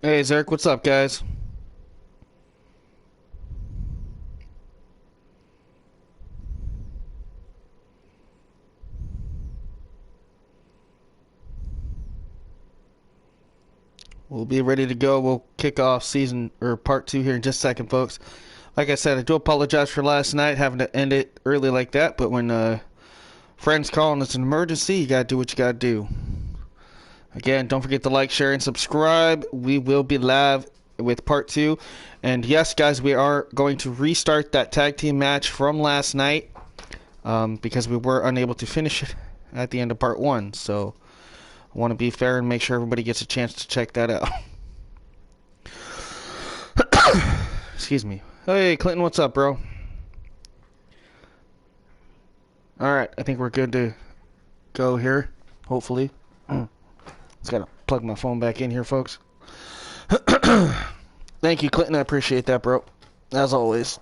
Hey, Zerk, what's up, guys? We'll be ready to go. We'll kick off season or part 2 here in just a second, folks. Like I said, I do apologize for last night having to end it early like that, but when friends call and it's an emergency, you gotta do what you gotta do. Again, don't forget to like, share, and subscribe. We will be live with part 2. And yes, guys, we are going to restart that tag team match from last night because we were unable to finish it at the end of part 1. So I want to be fair and make sure everybody gets a chance to check that out. Excuse me. Hey, Clinton, what's up, bro? Alright, I think we're good to go here, hopefully. Just gotta plug my phone back in here, folks. Thank you, Clinton. I appreciate that, bro. As always.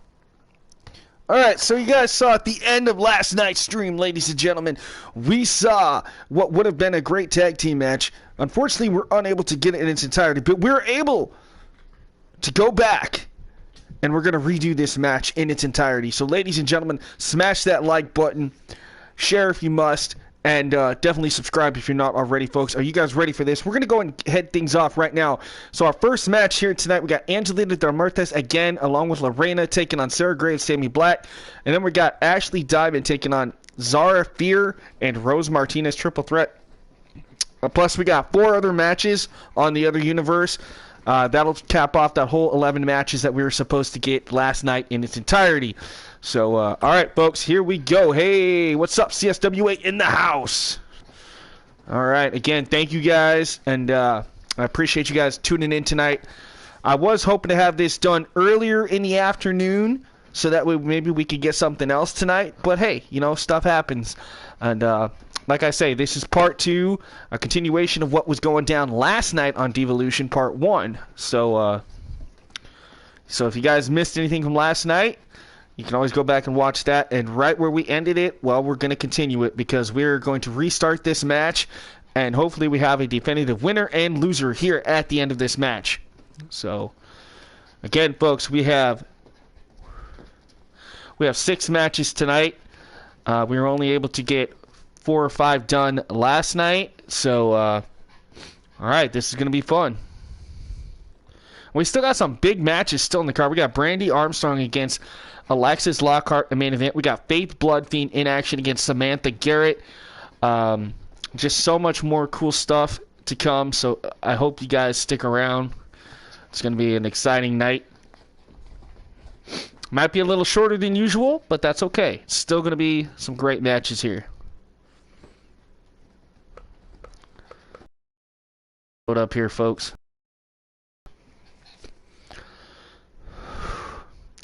Alright, so you guys saw at the end of last night's stream, ladies and gentlemen, we saw what would have been a great tag team match. Unfortunately, we're unable to get it in its entirety, but we're able to go back and we're going to redo this match in its entirety. So, ladies and gentlemen, smash that like button, share if you must, and definitely subscribe if you're not already, folks. Are you guys ready for this? We're going to go and head things off right now. So our first match here tonight, we got Angelina Del Muertes again, along with Lorena taking on Sarah Graves, Sammy Black. And then we got Ashley Diamond taking on Zara Fear and Rose Martinez, triple threat. Plus, we got 4 other matches on the other universe. That'll cap off that whole 11 matches that we were supposed to get last night in its entirety. So, all right, folks, here we go. Hey, what's up, CSWA in the house? All right, again, thank you guys, and I appreciate you guys tuning in tonight. I was hoping to have this done earlier in the afternoon so that way maybe we could get something else tonight. But, hey, you know, stuff happens. And like I say, this is part 2, a continuation of what was going down last night on Divalution part 1. So if you guys missed anything from last night, you can always go back and watch that. And right where we ended it, well, we're going to continue it because we're going to restart this match. And hopefully we have a definitive winner and loser here at the end of this match. So, again, folks, we have 6 matches tonight. We were only able to get 4 or 5 done last night. So, all right, this is going to be fun. We still got some big matches still in the card. We got Brandy Armstrong against Alexis Lockhart, the main event. We got Faith Bloodfiend in action against Samantha Garrett. Just so much more cool stuff to come. So I hope you guys stick around. It's going to be an exciting night. Might be a little shorter than usual, but that's okay. It's still going to be some great matches here. Load up here, folks.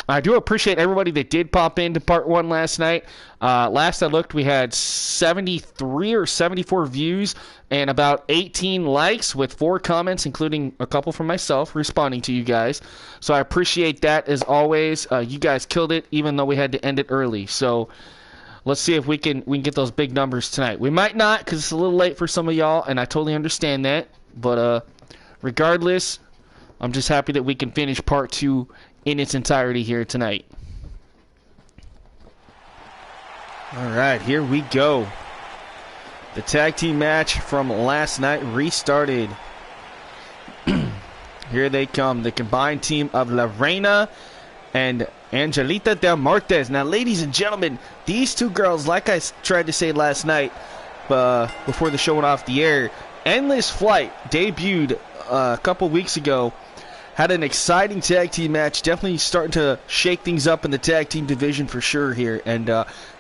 I do appreciate everybody that did pop into part 1 last night. Last I looked, we had 73 or 74 views and about 18 likes with 4 comments, including a couple from myself responding to you guys. So I appreciate that as always. You guys killed it, even though we had to end it early. So let's see if we can get those big numbers tonight. We might not because it's a little late for some of y'all, and I totally understand that. But regardless, I'm just happy that we can finish part 2 in its entirety here tonight. Alright, here we go. The tag team match from last night restarted. Here they come, the combined team of Lorena and Angelita Del Muertes. Now, ladies and gentlemen, these 2 girls, like I tried to say last night before the show went off the air, Endless Flight debuted a couple weeks ago. Had an exciting tag team match. Definitely starting to shake things up in the tag team division for sure here. And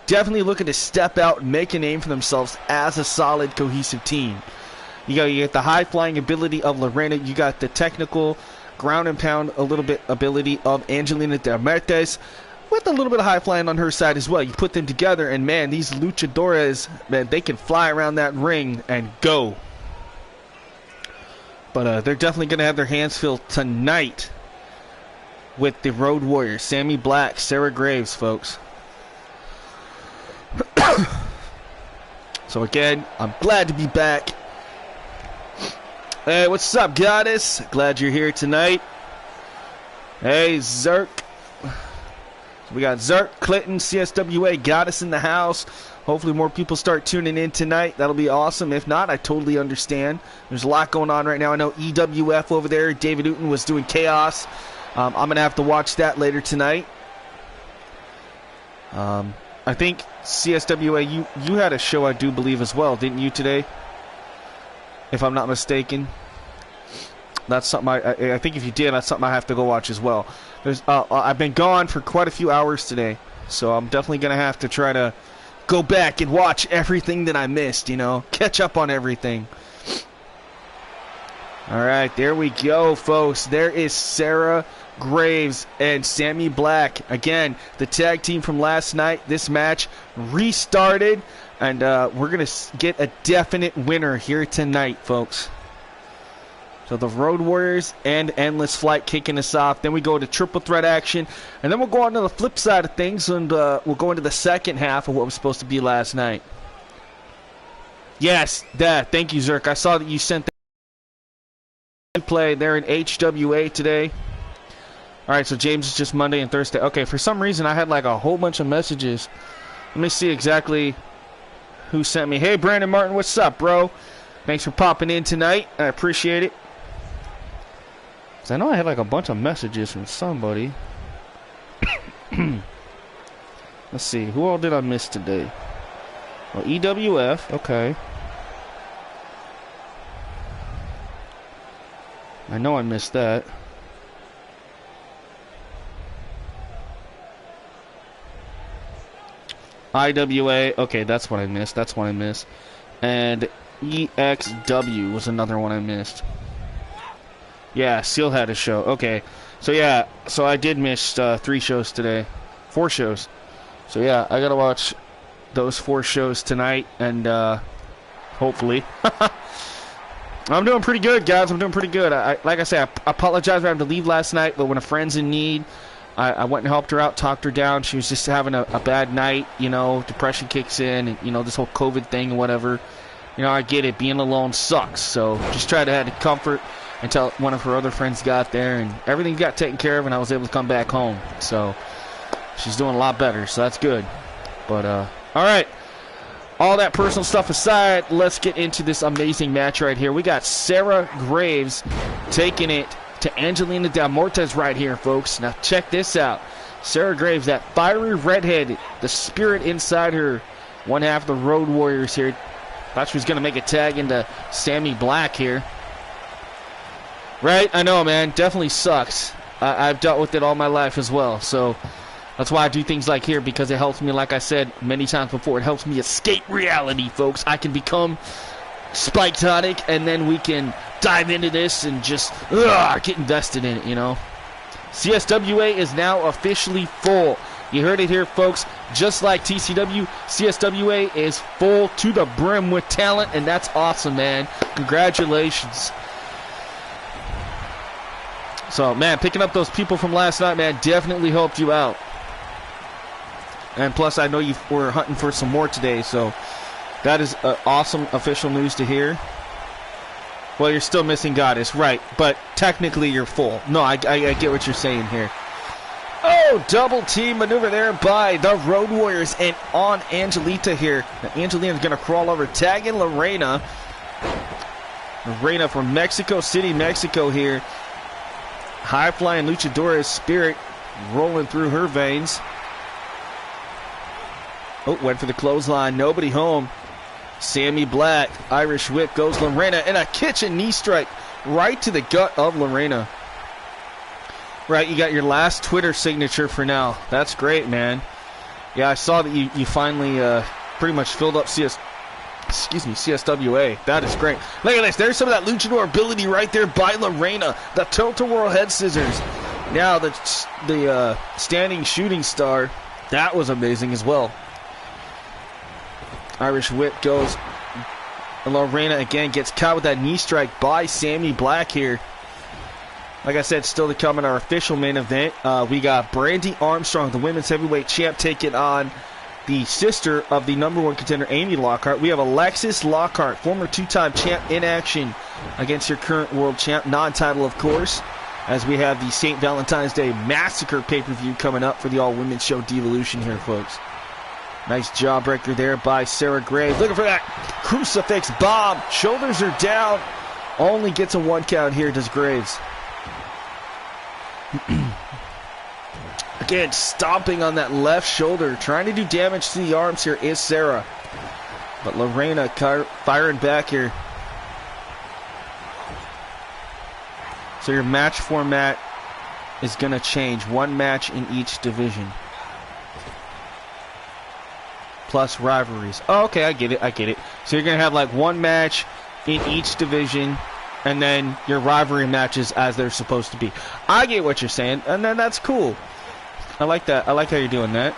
definitely looking to step out and make a name for themselves as a solid, cohesive team. You get the high-flying ability of Lorena. You got the technical ground and pound a little bit ability of Angelina Del Muertes with a little bit of high-flying on her side as well. You put them together, and, man, these luchadoras, man, they can fly around that ring and go. But they're definitely going to have their hands filled tonight with the Road Warriors. Sammy Black, Sarah Graves, folks. So again, I'm glad to be back. Hey, what's up, Goddess? Glad you're here tonight. Hey, Zerk. We got Zerk, Clinton, CSWA, Goddess in the house. Hopefully more people start tuning in tonight. That'll be awesome. If not, I totally understand. There's a lot going on right now. I know EWF over there, David Newton, was doing Chaos. I'm going to have to watch that later tonight. I think CSWA, you had a show, I do believe, as well, didn't you, today? If I'm not mistaken. That's something I think if you did, that's something I have to go watch as well. I've been gone for quite a few hours today, so I'm definitely going to have to try to go back and watch everything that I missed, you know, catch up on everything. All right, there we go, folks. There is Sarah Graves and Sammy Black. Again, the tag team from last night. This match restarted, and we're going to get a definite winner here tonight, folks. So the Road Warriors and Endless Flight kicking us off. Then we go to triple threat action. And then we'll go on to the flip side of things, and we'll go into the second half of what was supposed to be last night. Yes, thank you, Zerk. I saw that you sent that play. They're in HWA today. All right, so James is just Monday and Thursday. Okay, for some reason I had like a whole bunch of messages. Let me see exactly who sent me. Hey, Brandon Martin, what's up, bro? Thanks for popping in tonight. I appreciate it. I know I had like a bunch of messages from somebody. Let's see. Who all did I miss today? Well, EWF. Okay. I know I missed that. IWA. Okay, that's what I missed. That's what I missed. And EXW was another one I missed. Yeah, Seal had a show. Okay. So, yeah. So, I did miss 3 shows today. 4 shows. So, yeah. I got to watch those 4 shows tonight. And, hopefully. I'm doing pretty good, guys. I'm doing pretty good. Like I said, I apologize for having to leave last night. But when a friend's in need, I went and helped her out, talked her down. She was just having a bad night. You know, depression kicks in. And, you know, this whole COVID thing and whatever. You know, I get it. Being alone sucks. So, just try to have the comfort until one of her other friends got there, and everything got taken care of, and I was able to come back home. So she's doing a lot better, so that's good. But all right, all that personal stuff aside, let's get into this amazing match right here. We got Sarah Graves taking it to Angelina Del Mortes right here, folks. Now check this out. Sarah Graves, that fiery redhead, the spirit inside her, one half of the Road Warriors here. Thought she was going to make a tag into Sammy Black here. Right? I know, man. Definitely sucks. I've dealt with it all my life as well. So that's why I do things like here, because it helps me, like I said many times before, it helps me escape reality, folks. I can become Spike-tonic, and then we can dive into this and just get invested in it, you know. CSWA is now officially full. You heard it here, folks. Just like TCW, CSWA is full to the brim with talent, and that's awesome, man. Congratulations. So, man, picking up those people from last night, man, definitely helped you out. And plus, I know you were hunting for some more today, so that is awesome official news to hear. Well, you're still missing Goddess, right, but technically you're full. No, I get what you're saying here. Oh, double team maneuver there by the Road Warriors and on Angelita here. Now, Angelina's going to crawl over, tagging Lorena. Lorena from Mexico City, Mexico here. High-flying luchadora spirit rolling through her veins. Oh, went for the clothesline. Nobody home. Sammy Black, Irish whip, goes Lorena, and a kitchen knee strike right to the gut of Lorena. Right, you got your last Twitter signature for now. That's great, man. Yeah, I saw that you finally pretty much filled up CSWA. That is great. Look at this. There's some of that luchador ability right there by Lorena. The tilt-a-whirl head scissors. Now the standing shooting star. That was amazing as well. Irish whip goes. Lorena again gets caught with that knee strike by Sammy Black here. Like I said, still to come in our official main event. We got Brandy Armstrong, the women's heavyweight champ, taking on the sister of the #1 contender, Amy Lockhart. We have Alexis Lockhart, former 2-time champ, in action against your current world champ, non-title, of course, as we have the St. Valentine's Day Massacre pay-per-view coming up for the all-women's show Divalution here, folks. Nice jawbreaker there by Sarah Graves. Looking for that crucifix bomb. Shoulders are down. Only gets a 1 count here, does Graves. Again, stomping on that left shoulder. Trying to do damage to the arms here is Sarah. But Lorena firing back here. So your match format is going to change. 1 match in each division. Plus rivalries. Oh, okay, I get it. So you're going to have like 1 match in each division, and then your rivalry matches as they're supposed to be. I get what you're saying, and then that's cool. I like that. I like how you're doing that.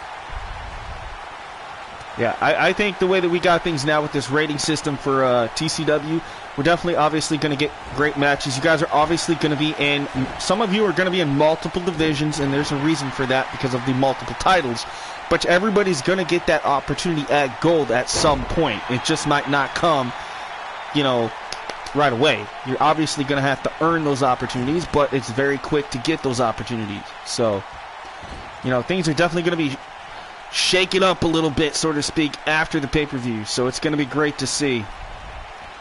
Yeah, I think the way that we got things now with this rating system for TCW, we're definitely obviously going to get great matches. You guys are obviously going to be in, some of you are going to be in multiple divisions, and there's a reason for that because of the multiple titles. But everybody's going to get that opportunity at gold at some point. It just might not come, you know, right away. You're obviously going to have to earn those opportunities, but it's very quick to get those opportunities. So, you know, things are definitely going to be shaken up a little bit, so to speak, after the pay-per-view. So it's going to be great to see.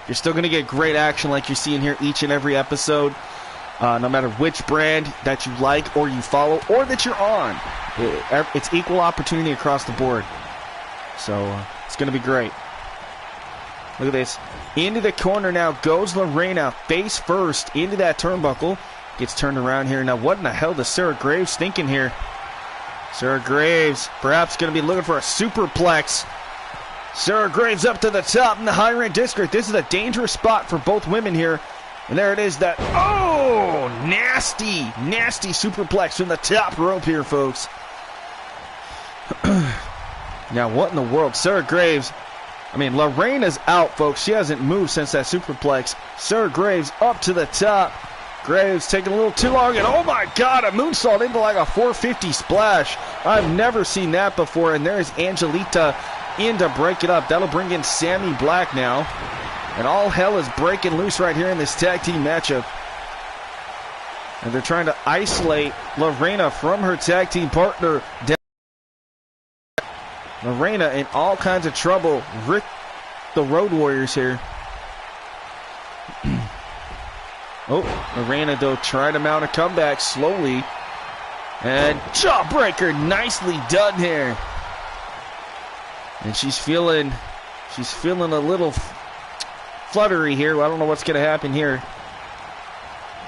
You're still going to get great action like you're seeing here each and every episode, no matter which brand that you like or you follow or that you're on. It's equal opportunity across the board. So it's going to be great. Look at this. Into the corner now goes Lorena, face first into that turnbuckle. Gets turned around here. Now what in the hell does Sarah Graves thinking here? Sarah Graves perhaps going to be looking for a superplex. Sarah Graves up to the top in the high rank district. This is a dangerous spot for both women here. And there it is, that, oh, nasty superplex from the top rope here, folks. Now, what in the world? Sarah Graves, I mean, Lorena's out, folks. She hasn't moved since that superplex. Sarah Graves up to the top. Graves taking a little too long, and oh my God, a moonsault into like a 450 splash. I've never seen that before, and there's Angelita in to break it up. That'll bring in Sammy Black now. And all hell is breaking loose right here in this tag team matchup. And they're trying to isolate Lorena from her tag team partner. Lorena in all kinds of trouble. Rick the Road Warriors here. Oh, Lorena, though, trying to mount a comeback slowly. And jawbreaker, nicely done here. And she's feeling a little fluttery here. I don't know what's going to happen here.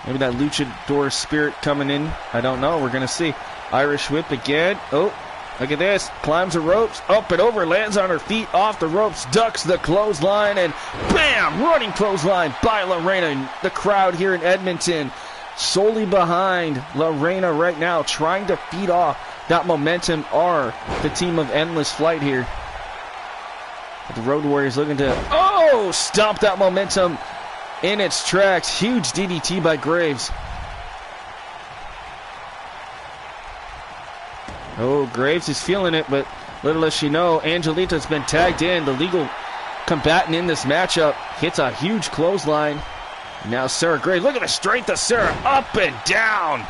Maybe that luchador spirit coming in. I don't know. We're going to see. Irish whip again. Oh, look at this. Climbs the ropes, up and over, lands on her feet, off the ropes, ducks the clothesline, and bam! Running clothesline by Lorena. The crowd here in Edmonton solely behind Lorena right now, trying to feed off that momentum are the team of Endless Flight here. But the Road Warriors looking to, oh, stomp that momentum in its tracks. Huge DDT by Graves. Oh, Graves is feeling it, but little does she know, Angelita's been tagged in. The legal combatant in this matchup hits a huge clothesline. Now Sarah Graves, look at the strength of Sarah, up and down.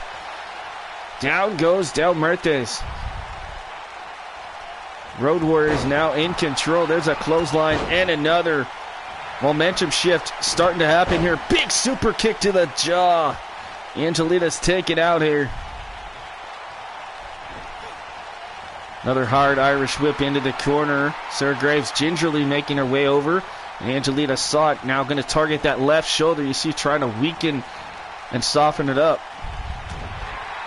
Down goes Del Muertes. Road Warriors now in control. There's a clothesline and another momentum shift starting to happen here. Big super kick to the jaw. Angelita's taken out here. Another hard Irish whip into the corner. Sarah Graves gingerly making her way over. And Angelita saw it. Now going to target that left shoulder. You see, trying to weaken and soften it up.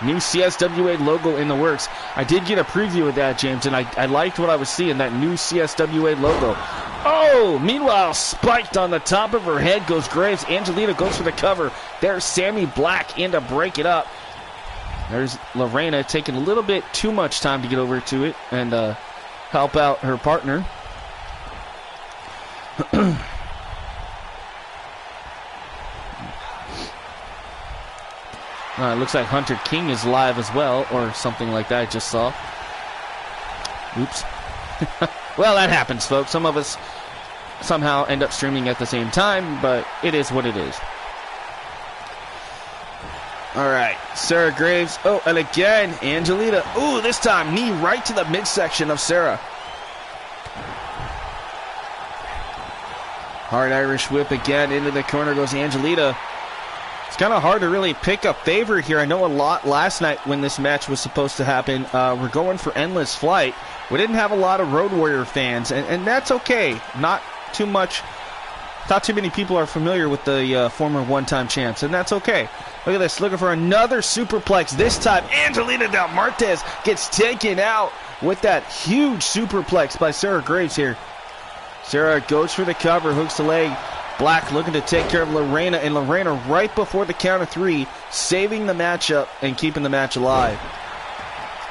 New CSWA logo in the works. I did get a preview of that, James, and I liked what I was seeing, that new CSWA logo. Oh, meanwhile, spiked on the top of her head goes Graves. Angelita goes for the cover. There's Sammy Black in to break it up. There's Lorena taking a little bit too much time to get over to it and help out her partner. It looks like Hunter King is live as well, or something like that I just saw. Oops. Well, that happens, folks. Some of us somehow end up streaming at the same time, but it is what it is. All right, Sarah Graves. Oh, and again, Angelita. Ooh, this time, knee right to the midsection of Sarah. Hard Irish whip again. Into the corner goes Angelita. It's kind of hard to really pick a favorite here. I know a lot last night when this match was supposed to happen. We're going for Endless Flight. We didn't have a lot of Road Warrior fans, and that's okay. Not too many people are familiar with the former one-time champs, and that's okay. Look at this, looking for another superplex. This time, Angelita Del Martes gets taken out with that huge superplex by Sarah Graves here. Sarah goes for the cover, hooks the leg. Black looking to take care of Lorena, and Lorena right before the count of 3, saving the matchup and keeping the match alive.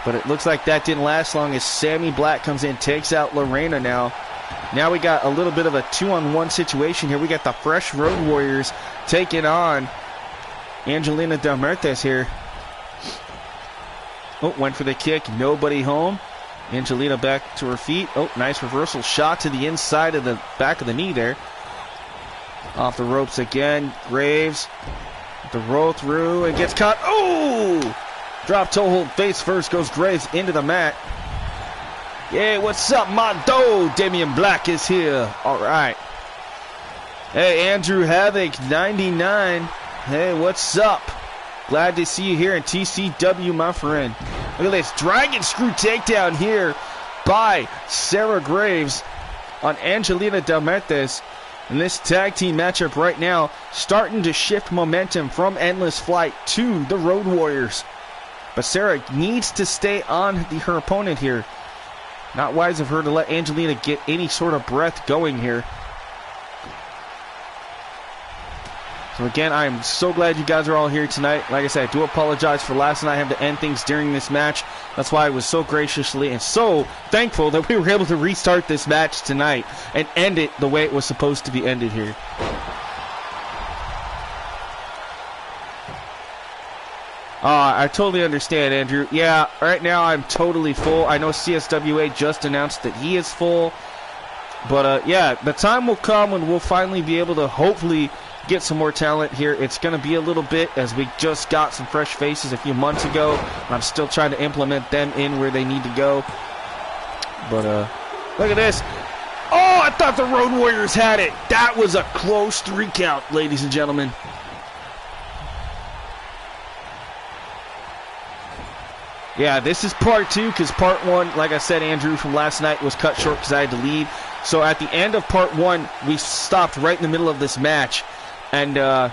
But it looks like that didn't last long as Sammy Black comes in, takes out Lorena now. Now we got a little bit of a 2-on-1 situation here. We got the Fresh Road Warriors taking on Angelina Del Martes here. Oh, went for the kick. Nobody home. Angelina back to her feet. Oh, nice reversal shot to the inside of the back of the knee there. Off the ropes again. Graves. The roll through and gets caught. Oh! Drop toe hold face first goes Graves into the mat. Yeah, what's up, Mondo? Damian Black is here. All right. Hey, Andrew Havoc, 99. Hey, what's up? Glad to see you here in TCW, my friend. Look at this dragon screw takedown here by Sarah Graves on Angelina Del Martes. And this tag team matchup right now starting to shift momentum from Endless Flight to the Road Warriors. But Sarah needs to stay on her opponent here. Not wise of her to let Angelina get any sort of breath going here. So again, I am so glad you guys are all here tonight. Like I said, I do apologize for last night. I had to end things during this match. That's why I was so graciously and so thankful that we were able to restart this match tonight and end it the way it was supposed to be ended here. I totally understand, Andrew. Yeah, right now I'm totally full. I know CSWA just announced that he is full. But, yeah, the time will come when we'll finally be able to hopefully get some more talent here. It's going to be a little bit as we just got some fresh faces a few months ago. I'm still trying to implement them in where they need to go. But, look at this. Oh, I thought the Road Warriors had it. That was a close 3 count, ladies and gentlemen. Yeah, this is part 2 because part 1, like I said, Andrew, from last night was cut short because I had to leave. So at the end of part 1, we stopped right in the middle of this match. And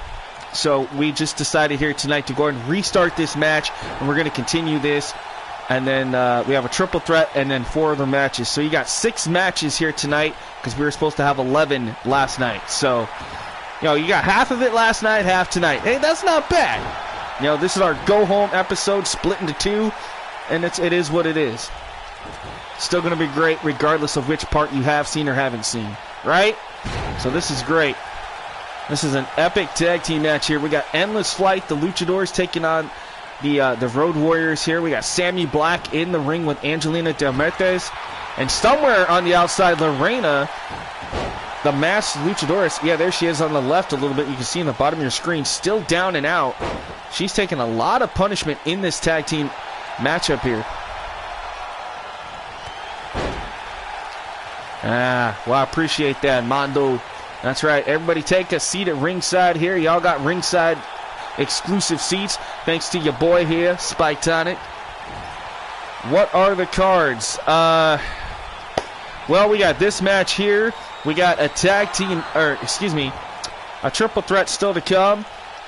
so we just decided here tonight to go ahead and restart this match. And we're going to continue this. And then we have a triple threat and then 4 other matches. So you got 6 matches here tonight because we were supposed to have 11 last night. So, you know, you got half of it last night, half tonight. Hey, that's not bad. You know, this is our go-home episode split into 2. And it is what it is. Still going to be great regardless of which part you have seen or haven't seen. Right? So this is great. This is an epic tag team match here. We got Endless Flight, the Luchadors taking on the Road Warriors here. We got Sammy Black in the ring with Angelina Del Martes. And somewhere on the outside, Lorena, the masked Luchadores. Yeah, there she is on the left a little bit. You can see in the bottom of your screen. Still down and out. She's taking a lot of punishment in this tag team matchup here. Well, I appreciate that, Mondo. That's right. Everybody take a seat at ringside here. Y'all got ringside exclusive seats. Thanks to your boy here, Spike Tonic. What are the cards? Well, we got this match here. We got a tag team, a triple threat still to come.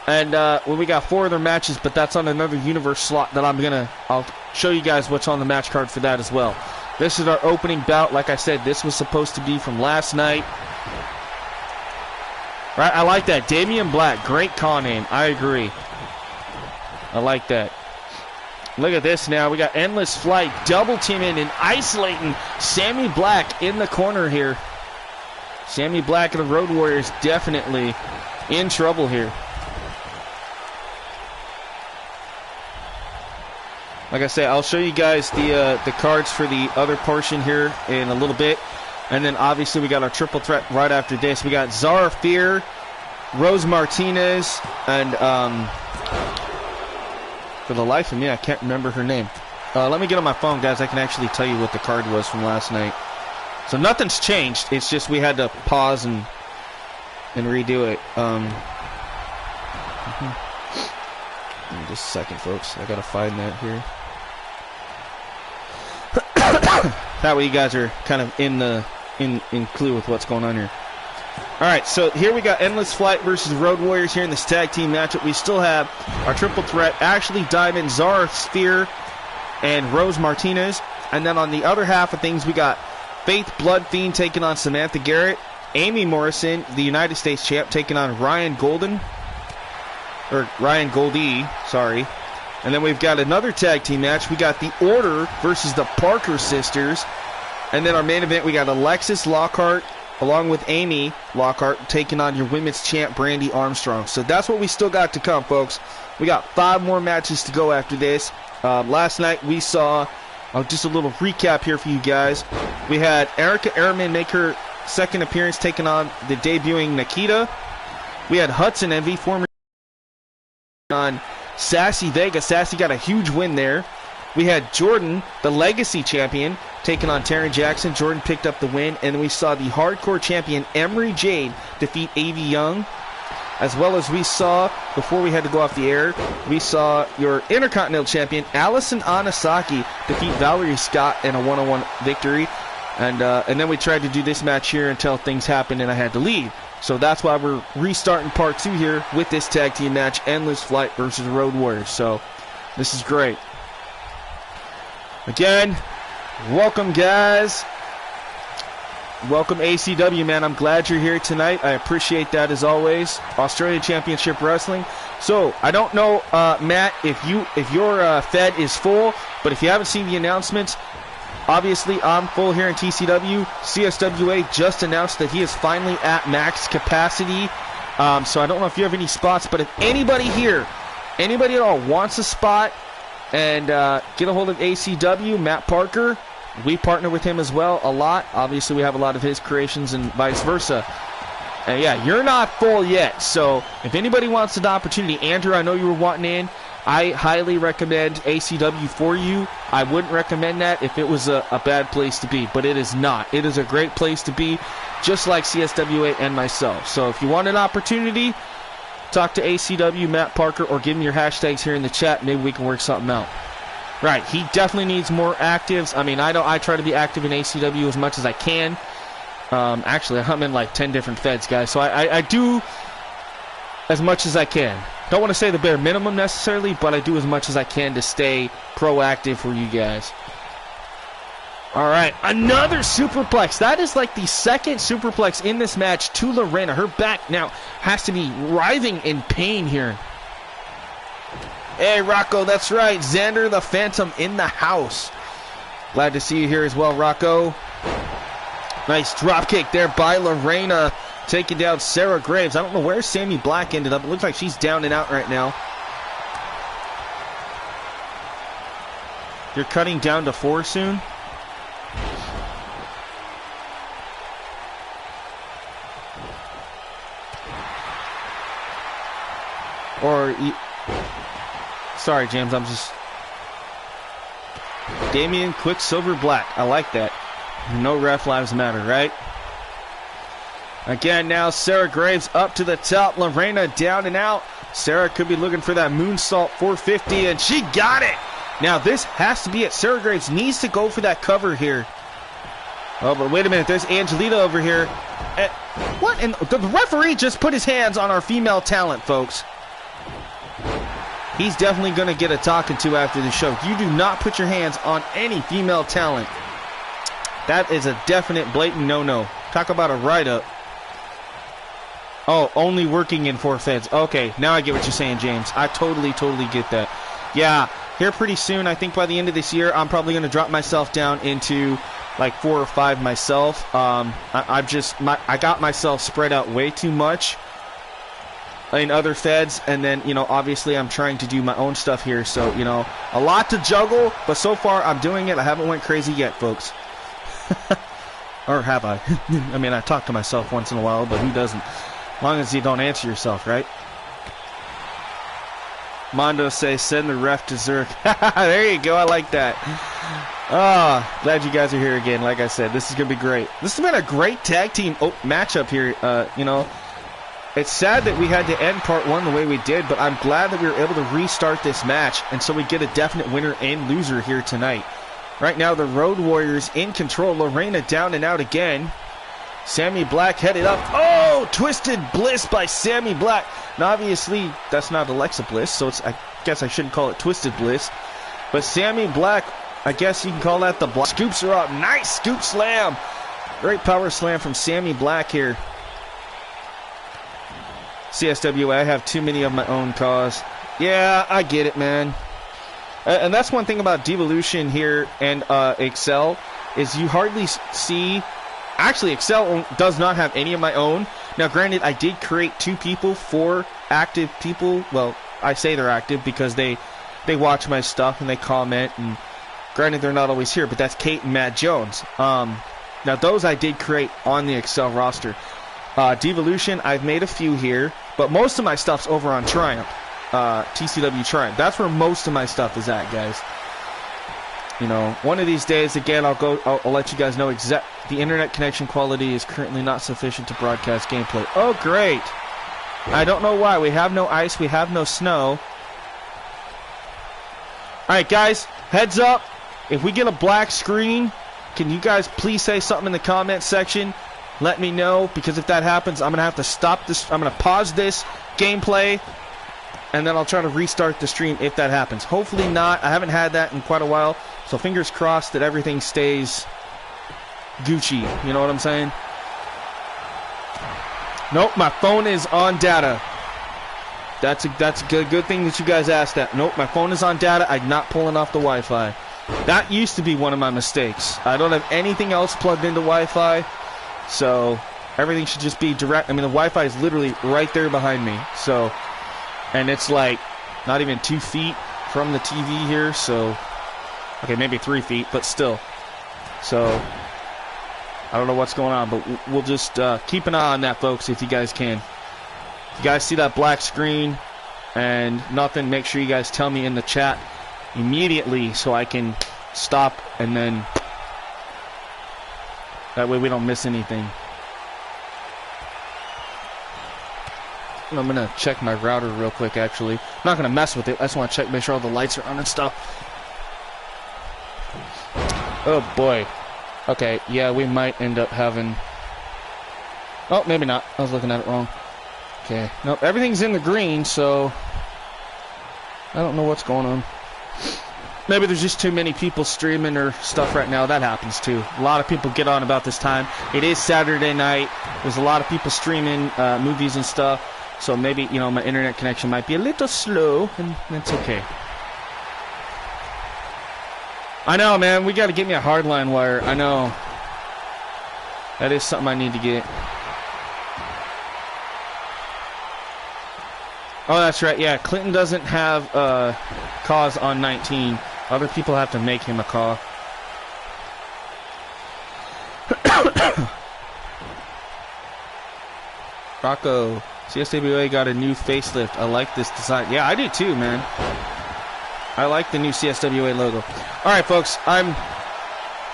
And well, we got 4 other matches, but that's on another universe slot that I'll show you guys what's on the match card for that as well. This is our opening bout. Like I said, this was supposed to be from last night. Right, I like that. Damian Black, great call name. I agree. I like that. Look at this now. We got Endless Flight double teaming and isolating Sammy Black in the corner here. Sammy Black and the Road Warriors definitely in trouble here. Like I say, I'll show you guys the cards for the other portion here in a little bit. And then obviously we got our triple threat right after this. We got Zara Fear, Rose Martinez, and for the life of me, I can't remember her name. Let me get on my phone, guys. I can actually tell you what the card was from last night. So nothing's changed. It's just we had to pause and redo it. Give me just a second, folks. I gotta find that here. That way you guys are kind of in clue with what's going on here. Alright, so here we got Endless Flight versus Road Warriors here in this tag team matchup. We still have our triple threat, Ashley Diamond, Zara Sphere, and Rose Martinez. And then on the other half of things, we got Faith Blood Fiend taking on Samantha Garrett, Amy Morrison, the United States champ, taking on Ryan Goldie, sorry. And then we've got another tag team match. We got the Order versus the Parker Sisters. And then our main event, we got Alexis Lockhart along with Amy Lockhart taking on your women's champ, Brandy Armstrong. So that's what we still got to come, folks. We got 5 more matches to go after this. Last night we saw, just a little recap here for you guys. We had Erica Ehrman make her second appearance taking on the debuting Nikita. We had Hudson Envy, former on Sassy Vega. Sassy got a huge win there. We had Jordan, the Legacy champion, taking on Taryn Jackson. Jordan picked up the win. And then we saw the Hardcore champion, Emery Jade, defeat A.V. Young. As well as we saw, before we had to go off the air, we saw your Intercontinental champion, Allison Anasaki, defeat Valerie Scott in a one-on-one victory. And then we tried to do this match here until things happened and I had to leave. So that's why we're restarting part 2 here with this tag team match, Endless Flight versus Road Warriors. So this is great. Again, welcome, guys. Welcome, ACW, man. I'm glad you're here tonight. I appreciate that as always. Australia Championship Wrestling. So I don't know, Matt, if your fed is full, but if you haven't seen the announcements, obviously I'm full here in TCW. CSWA just announced that he is finally at max capacity. So I don't know if you have any spots, but if anybody here, anybody at all wants a spot, and get a hold of ACW, Matt Parker. We partner with him as well a lot. Obviously, we have a lot of his creations and vice versa. And yeah, you're not full yet. So if anybody wants an opportunity, Andrew, I know you were wanting in. I highly recommend ACW for you. I wouldn't recommend that if it was a bad place to be, but it is not. It is a great place to be, just like CSWA and myself. So if you want an opportunity, talk to ACW, Matt Parker, or give me your hashtags here in the chat. Maybe we can work something out. Right, he definitely needs more actives. I mean, I try to be active in ACW as much as I can. Actually, I'm in like 10 different feds, guys. So I do as much as I can. Don't want to say the bare minimum necessarily, but I do as much as I can to stay proactive for you guys. All right, another superplex. That is like the second superplex in this match to Lorena. Her back now has to be writhing in pain here. Hey, Rocco, that's right. Xander the Phantom in the house. Glad to see you here as well, Rocco. Nice dropkick there by Lorena, taking down Sarah Graves. I don't know where Sammy Black ended up. It looks like she's down and out right now. You're cutting down to 4 soon? Or... Sorry, James, I'm just... Damian Quicksilver Black. I like that. No ref lives matter, right? Again, now Sarah Graves up to the top. Lorena down and out. Sarah could be looking for that moonsault 450, and she got it! Now, this has to be it. Sarah Graves needs to go for that cover here. Oh, but wait a minute. There's Angelita over here. What? And the referee just put his hands on our female talent, folks. He's definitely going to get a talking to after the show. You do not put your hands on any female talent. That is a definite blatant no-no. Talk about a write-up. Oh, only working in 4 feds. Okay, now I get what you're saying, James. I totally get that. Yeah, here pretty soon, I think by the end of this year, I'm probably going to drop myself down into like 4 or 5 myself. I got myself spread out way too much. in other feds, and then, you know, obviously I'm trying to do my own stuff here, so, you know, a lot to juggle, but so far I'm doing it. I haven't went crazy yet, folks. Or have I? I mean, I talk to myself once in a while, but who doesn't? As long as you don't answer yourself, right? Mondo says, send the ref to Zerk. There you go, I like that. Ah, glad you guys are here again. Like I said, this is going to be great. This has been a great tag team matchup here, you know. It's sad that we had to end part one the way we did, but I'm glad that we were able to restart this match, and so we get a definite winner and loser here tonight. Right now, the Road Warriors in control. Lorena down and out again. Sammy Black headed up. Oh, Twisted Bliss by Sammy Black. Now, obviously, that's not Alexa Bliss, so I guess I shouldn't call it Twisted Bliss. But Sammy Black, I guess you can call that the Black. Scoops her up. Nice scoop slam. Great power slam from Sammy Black here. CSW, I have too many of my own cause. Yeah, I get it, man. And that's one thing about Divalution here and Excel is you hardly see. Actually, Excel does not have any of my own. Now, granted, I did create 2 people, 4 active people. Well, I say they're active because they watch my stuff and they comment. And granted, they're not always here, but that's Kate and Matt Jones. Now, those I did create on the Excel roster. Devolution, I've made a few here, but most of my stuff's over on Triumph. TCW Triumph. That's where most of my stuff is at, guys. You know, one of these days, again, I'll let you guys know the internet connection quality is currently not sufficient to broadcast gameplay. Oh, great. I don't know why. We have no ice. We have no snow. Alright, guys, heads up. If we get a black screen, can you guys please say something in the comment section? Let me know, because if that happens, I'm going to have to stop this. I'm going to pause this gameplay, and then I'll try to restart the stream if that happens. Hopefully not. I haven't had that in quite a while, so fingers crossed that everything stays Gucci. You know what I'm saying? Nope, my phone is on data. That's a good thing that you guys asked that. Nope, my phone is on data. I'm not pulling off the Wi-Fi. That used to be one of my mistakes. I don't have anything else plugged into Wi-Fi, so everything should just be direct. I mean, the Wi-Fi is literally right there behind me, so, and it's like not even 2 feet from the TV here, so, okay, maybe 3 feet, but still. So, I don't know what's going on, but we'll just keep an eye on that, folks, if you guys can. If you guys see that black screen and nothing, make sure you guys tell me in the chat immediately so I can stop, and then that way we don't miss anything. I'm going to check my router real quick, actually. I'm not going to mess with it. I just want to check, make sure all the lights are on and stuff. Oh, boy. Okay, yeah, we might end up having... Oh, maybe not. I was looking at it wrong. Okay. Nope, everything's in the green, so... I don't know what's going on. Maybe there's just too many people streaming or stuff right now. That happens, too. A lot of people get on about this time. It is Saturday night. There's a lot of people streaming movies and stuff. So maybe, you know, my internet connection might be a little slow, and that's okay. I know, man. We got to get me a hardline wire. I know. That is something I need to get. Oh, that's right. Yeah, Clinton doesn't have cause on 19. Other people have to make him a call. Rocco, CSWA got a new facelift. I like this design. Yeah, I do too, man. I like the new CSWA logo. Alright, folks, I'm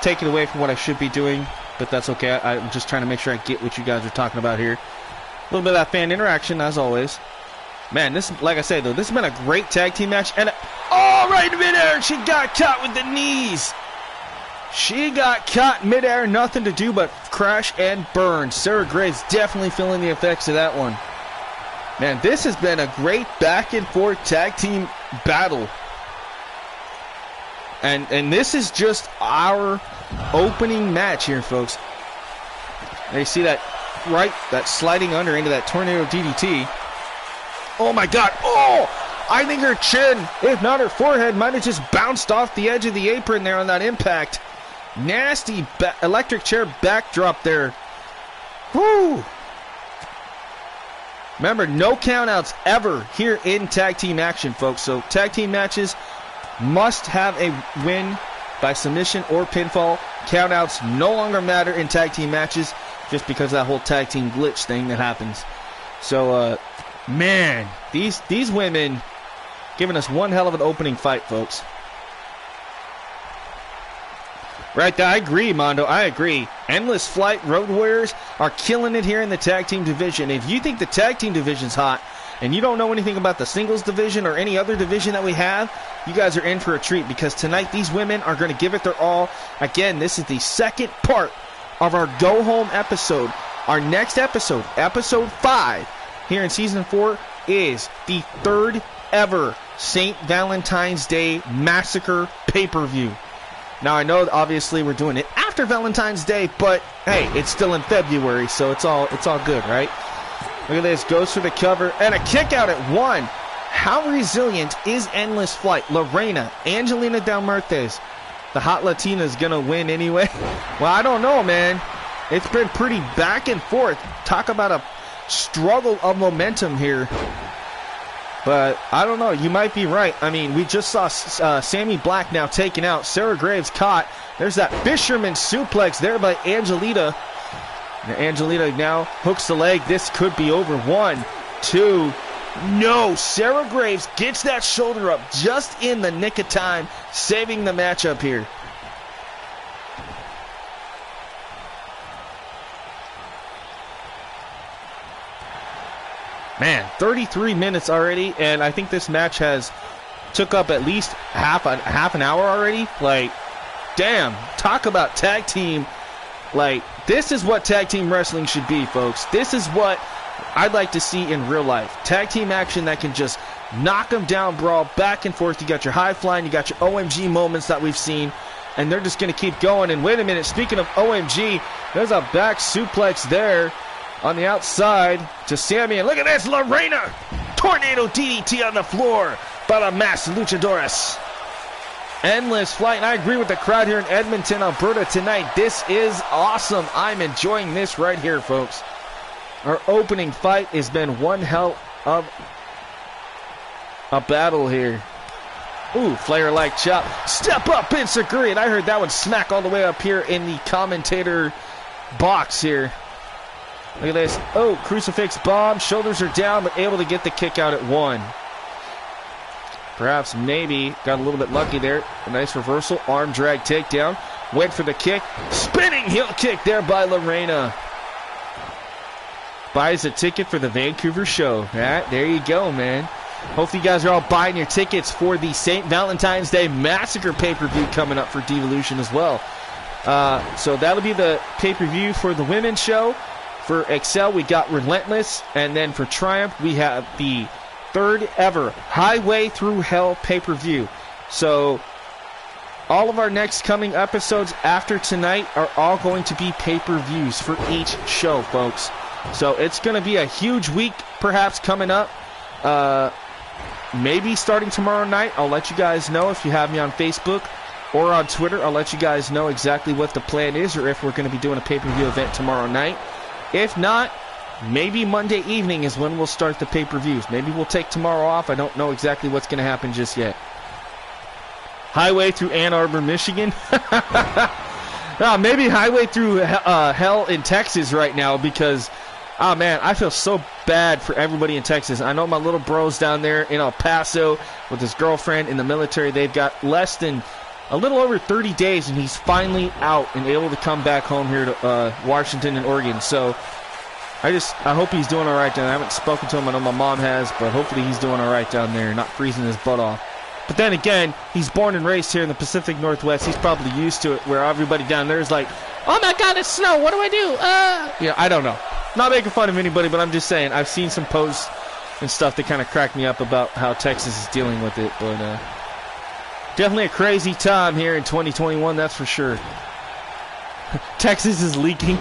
taking away from what I should be doing, but that's okay. I'm just trying to make sure I get what you guys are talking about here. A little bit of that fan interaction, as always. Man, this, like I said, though, this has been a great tag team match. And, oh, right in midair, she got caught with the knees. She got caught midair, nothing to do but crash and burn. Sarah Gray's definitely feeling the effects of that one. Man, this has been a great back and forth tag team battle. And this is just our opening match here, folks. They see that right, that sliding under into that tornado DDT. Oh my God! Oh, I think her chin, if not her forehead, might have just bounced off the edge of the apron there on that impact. Nasty electric chair backdrop there. Whoo! Remember, no countouts ever here in tag team action, folks. So tag team matches must have a win by submission or pinfall. Countouts no longer matter in tag team matches just because of that whole tag team glitch thing that happens. So, man, these women giving us one hell of an opening fight, folks. Right, I agree, Mondo. I agree. Endless Flight Road Warriors are killing it here in the tag team division. If you think the tag team division's hot and you don't know anything about the singles division or any other division that we have, you guys are in for a treat because tonight these women are going to give it their all. Again, this is the second part of our Go Home episode. Our next episode, episode 5, here in season 4, is the third ever St. Valentine's Day Massacre pay-per-view. Now, I know, obviously, we're doing it after Valentine's Day, but, hey, it's still in February, so it's all good, right? Look at this. Goes for the cover, and a kick out at 1. How resilient is Endless Flight? Lorena, Angelina Del Muertes. The hot Latina is going to win anyway. Well, I don't know, man. It's been pretty back and forth. Talk about a struggle of momentum here. But I don't know. You might be right. I mean, we just saw Sammy Black now taken out. Sarah Graves caught. There's that fisherman suplex there by Angelita. Now Angelita now hooks the leg. This could be over. 1, 2. No. Sarah Graves gets that shoulder up just in the nick of time, saving the matchup here. Man, 33 minutes already, and I think this match has took up at least half an hour already. Like, damn, talk about tag team. Like, this is what tag team wrestling should be, folks. This is what I'd like to see in real life. Tag team action that can just knock them down, brawl back and forth. You got your high flying, you got your OMG moments that we've seen, and they're just going to keep going. And wait a minute, speaking of OMG, there's a back suplex there on the outside to Sammy, and look at this, Lorena! Tornado DDT on the floor by the masked luchadores. Endless Flight, and I agree with the crowd here in Edmonton, Alberta tonight. This is awesome. I'm enjoying this right here, folks. Our opening fight has been one hell of a battle here. Ooh, Flair-like chop. Step up, Insecurity, and I heard that one smack all the way up here in the commentator box here. Look at this. Oh, crucifix bomb. Shoulders are down, but able to get the kick out at 1. Perhaps, maybe, got a little bit lucky there. A nice reversal. Arm drag takedown. Went for the kick. Spinning heel kick there by Lorena. Buys a ticket for the Vancouver show. There you go, man. Hopefully you guys are all buying your tickets for the St. Valentine's Day Massacre pay-per-view coming up for Divalution as well. So that'll be the pay-per-view for the women's show. For Excel, we got Relentless, and then for Triumph, we have the third ever Highway Through Hell pay-per-view. So all of our next coming episodes after tonight are all going to be pay-per-views for each show, folks. So it's going to be a huge week, perhaps, coming up. Maybe starting tomorrow night. I'll let you guys know if you have me on Facebook or on Twitter. I'll let you guys know exactly what the plan is, or if we're going to be doing a pay-per-view event tomorrow night. If not, maybe Monday evening is when we'll start the pay-per-views. Maybe we'll take tomorrow off. I don't know exactly what's going to happen just yet. Highway through Ann Arbor, Michigan. Maybe highway through hell in Texas right now because, oh man, I feel so bad for everybody in Texas. I know my little bro's down there in El Paso with his girlfriend in the military. They've got less than a little over 30 days, and he's finally out and able to come back home here to Washington and Oregon. So I hope he's doing all right down there. I haven't spoken to him. I know my mom has, but hopefully he's doing all right down there, not freezing his butt off. But then again, he's born and raised here in the Pacific Northwest. He's probably used to it, where everybody down there is like, oh my God, it's snow. What do I do? I don't know. Not making fun of anybody, but I'm just saying, I've seen some posts and stuff that kind of crack me up about how Texas is dealing with it. But definitely a crazy time here in 2021, that's for sure. Texas is leaking.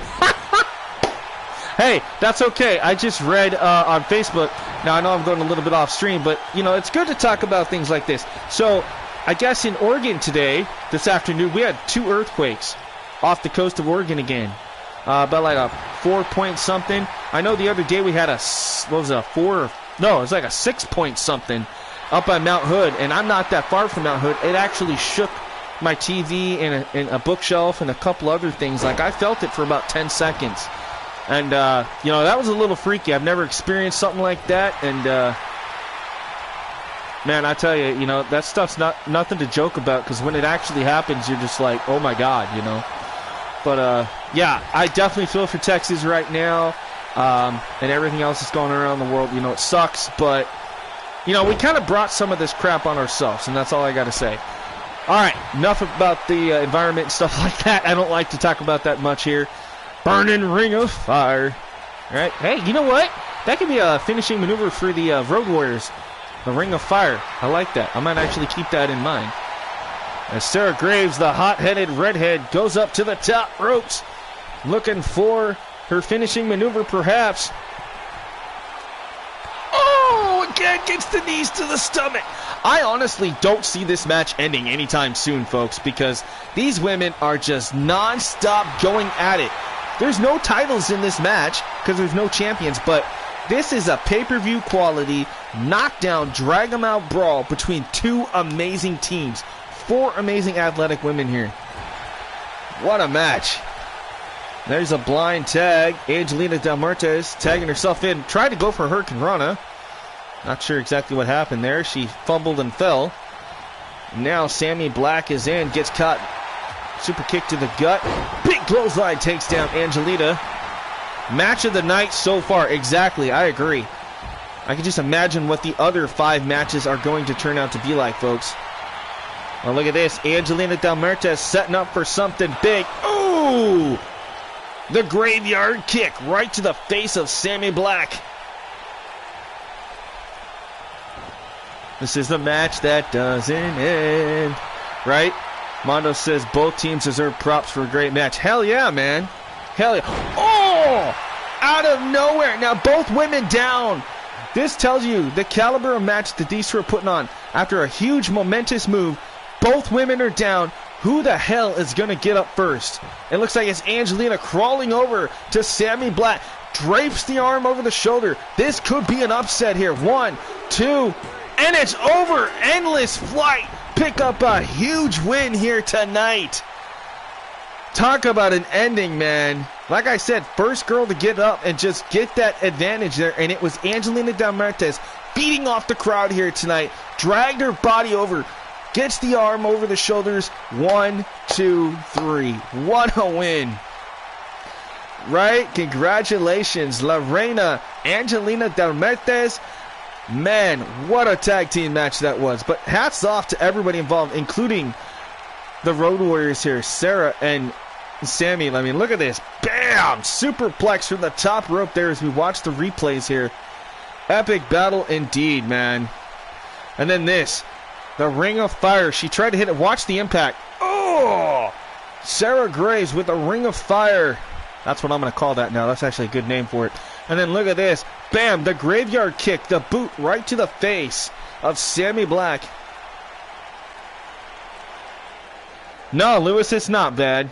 Hey, that's okay. I just read on Facebook. Now, I know I'm going a little bit off stream, but, it's good to talk about things like this. So, I guess in Oregon today, this afternoon, we had 2 earthquakes off the coast of Oregon again. about like a 4-point something. I know the other day we had a, what was it, a 4? No, it was like a 6-point something up on Mount Hood, and I'm not that far from Mount Hood. It actually shook my TV and a bookshelf and a couple other things. Like, I felt it for about 10 seconds. And, you know, that was a little freaky. I've never experienced something like that, and, man, I tell you, you know, that stuff's nothing to joke about, because when it actually happens, you're just like, oh my God, you know. But, yeah, I definitely feel for Texas right now, and everything else that's going around the world. You know, it sucks, but, you know, we kind of brought some of this crap on ourselves, and that's all I got to say. All right, enough about the environment and stuff like that. I don't like to talk about that much here. Burning ring of fire. All right, hey, you know what? That could be a finishing maneuver for the Road Warriors. The Ring of Fire. I like that. I might actually keep that in mind. As Sarah Graves, the hot-headed redhead, goes up to the top ropes, looking for her finishing maneuver, perhaps. Oh, again gets the knees to the stomach. I honestly don't see this match ending anytime soon, folks, because these women are just non-stop going at it. There's no titles in this match because there's no champions, but this is a pay-per-view quality knockdown, drag-em-out brawl between two amazing teams. 4 amazing athletic women here. What a match. There's a blind tag. Angelina Del Muertes tagging herself in. Tried to go for Hurricane Rana. Not sure exactly what happened there. She fumbled and fell. Now Sammy Black is in. Gets caught. Super kick to the gut. Big clothesline takes down Angelina. Match of the night so far. Exactly. I agree. I can just imagine what the other 5 matches are going to turn out to be like, folks. Well, look at this. Angelina Del Muertes setting up for something big. Ooh! The graveyard kick right to the face of Sammy Black. This is the match that doesn't end. Right? Mondo says both teams deserve props for a great match. Hell yeah, man. Hell yeah. Oh! Out of nowhere. Now both women down. This tells you the caliber of match that these two are putting on. After a huge momentous move, both women are down. Who the hell is going to get up first? It looks like it's Angelina crawling over to Sammy Black. Drapes the arm over the shoulder. This could be an upset here. 1, 2, and it's over. Endless flight. Pick up a huge win here tonight. Talk about an ending, man. Like I said, first girl to get up and just get that advantage there, and it was Angelina Del Muertes beating off the crowd here tonight. Dragged her body over. Gets the arm over the shoulders. 1, 2, 3. What a win. Right? Congratulations, La Reina, Angelina Del Muertes. Man, what a tag team match that was. But hats off to everybody involved, including the Road Warriors here, Sarah and Sammy. I mean, look at this. Bam! Superplex from the top rope there as we watch the replays here. Epic battle indeed, man. And then this. The Ring of Fire. She tried to hit it. Watch the impact. Oh! Sarah Graves with the Ring of Fire. That's what I'm going to call that now. That's actually a good name for it. And then look at this. Bam! The graveyard kick. The boot right to the face of Sammy Black. No, Lewis, it's not bad.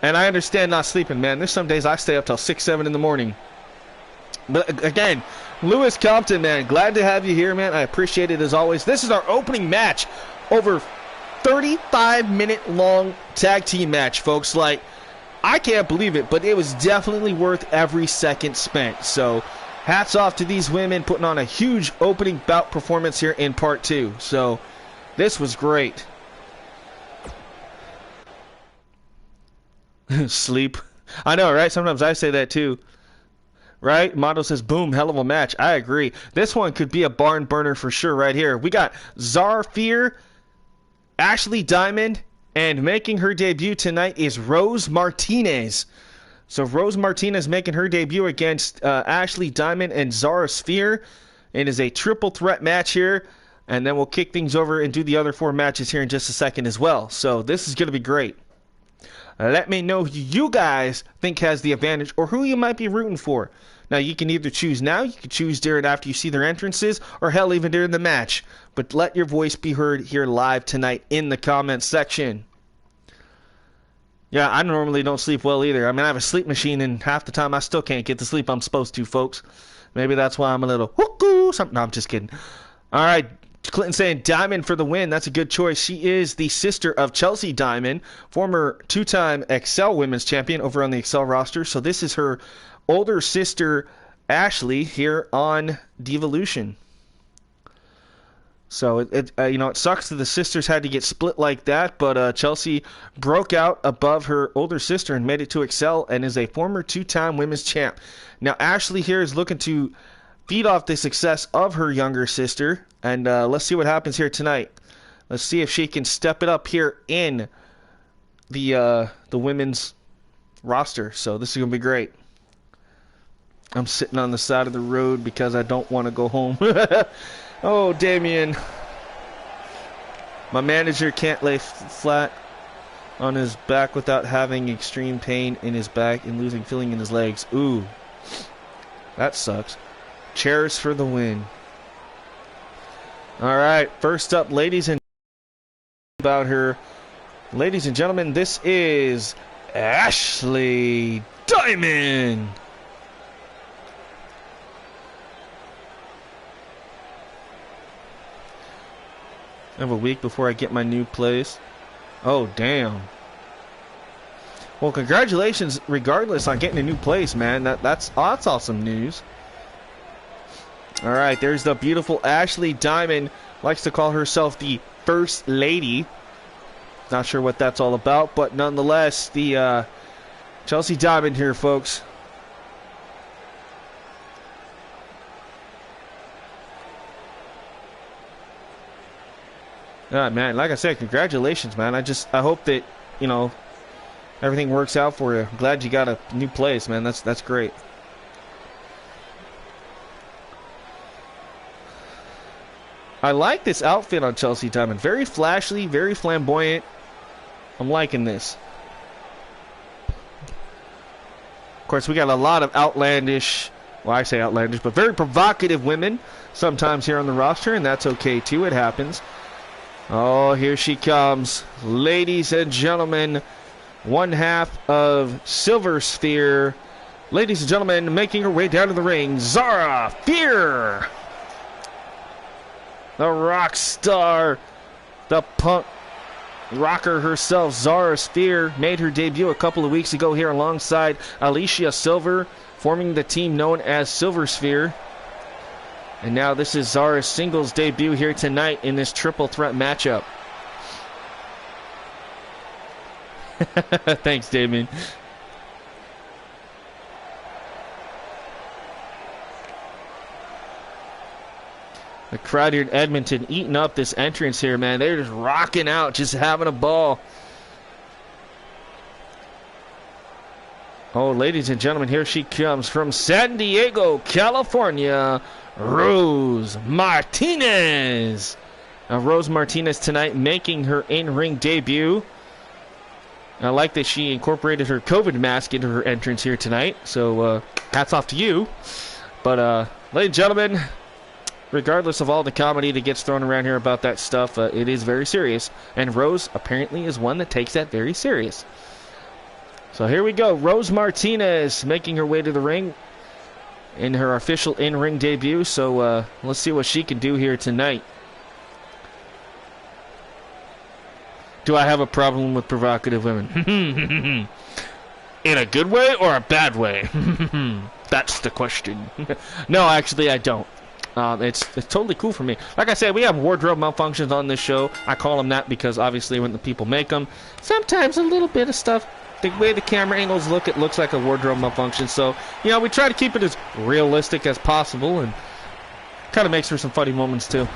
And I understand not sleeping, man. There's some days I stay up till 6, 7 in the morning. But again, Lewis Compton, man, glad to have you here, man. I appreciate it as always. This is our opening match. Over 35-minute long tag team match, folks. Like, I can't believe it, but it was definitely worth every second spent. So, hats off to these women putting on a huge opening bout performance here in part 2. So, this was great. Sleep. I know, right? Sometimes I say that too. Right? Mondo says, boom, hell of a match. I agree. This one could be a barn burner for sure right here. We got Zarfir, Ashley Diamond, and making her debut tonight is Rose Martinez. So Rose Martinez making her debut against Ashley Diamond and Zara Sphere. It is a triple threat match here. And then we'll kick things over and do the other 4 matches here in just a second as well. So this is going to be great. Let me know who you guys think has the advantage or who you might be rooting for. Now, you can either choose now, you can choose during after you see their entrances, or hell, even during the match. But let your voice be heard here live tonight in the comments section. Yeah, I normally don't sleep well either. I mean, I have a sleep machine, and half the time I still can't get the sleep I'm supposed to, folks. Maybe that's why I'm a little whoop something. No, I'm just kidding. All right, Clinton saying Diamond for the win. That's a good choice. She is the sister of Chelsea Diamond, former two-time Excel Women's Champion over on the Excel roster. So this is her older sister, Ashley, here on Divalution. So it sucks that the sisters had to get split like that, but Chelsea broke out above her older sister and made it to Excel and is a former two-time women's champ. Now Ashley here is looking to feed off the success of her younger sister, and let's see what happens here tonight. Let's see if she can step it up here in the women's roster. So this is gonna be great. I'm sitting on the side of the road because I don't want to go home. Oh, Damien. My manager can't lay flat on his back without having extreme pain in his back and losing feeling in his legs. Ooh. That sucks. Chairs for the win. All right. First up, ladies and gentlemen, this is Ashley Diamond. I have a week before I get my new place. Oh, damn. Well, congratulations, regardless, on getting a new place, man. That's awesome news. All right, there's the beautiful Ashley Diamond. Likes to call herself the First Lady. Not sure what that's all about, but nonetheless, the Chelsea Diamond here, folks. Man, like I said, congratulations, man. I hope that, everything works out for you. I'm glad you got a new place, man. That's great. I like this outfit on Chelsea Diamond. Very flashy, very flamboyant. I'm liking this. Of course, we got a lot of outlandish, well, I say outlandish, but very provocative women sometimes here on the roster, and that's okay, too. It happens. Oh, here she comes. Ladies and gentlemen, one half of Silver Sphere. Ladies and gentlemen, making her way down to the ring, Zara Fear. The rock star, the punk rocker herself, Zara Sphere, made her debut a couple of weeks ago here alongside Alicia Silver, forming the team known as Silver Sphere. And now this is Zara's singles debut here tonight in this triple threat matchup. Thanks, Damien. The crowd here in Edmonton eating up this entrance here, man. They're just rocking out, just having a ball. Oh, ladies and gentlemen, here she comes from San Diego, California, Rose Martinez. Now, Rose Martinez tonight making her in-ring debut. I like that she incorporated her COVID mask into her entrance here tonight. So, hats off to you. But, ladies and gentlemen, regardless of all the comedy that gets thrown around here about that stuff, it is very serious. And Rose apparently is one that takes that very serious. So here we go. Rose Martinez making her way to the ring in her official in-ring debut. So let's see what she can do here tonight. Do I have a problem with provocative women? In a good way or a bad way? That's the question. No, actually I don't. It's totally cool for me. Like I said, we have wardrobe malfunctions on this show. I call them that because obviously when the people make them, sometimes a little bit of stuff, the way the camera angles look, it looks like a wardrobe malfunction. So, we try to keep it as realistic as possible, and kind of makes for some funny moments too.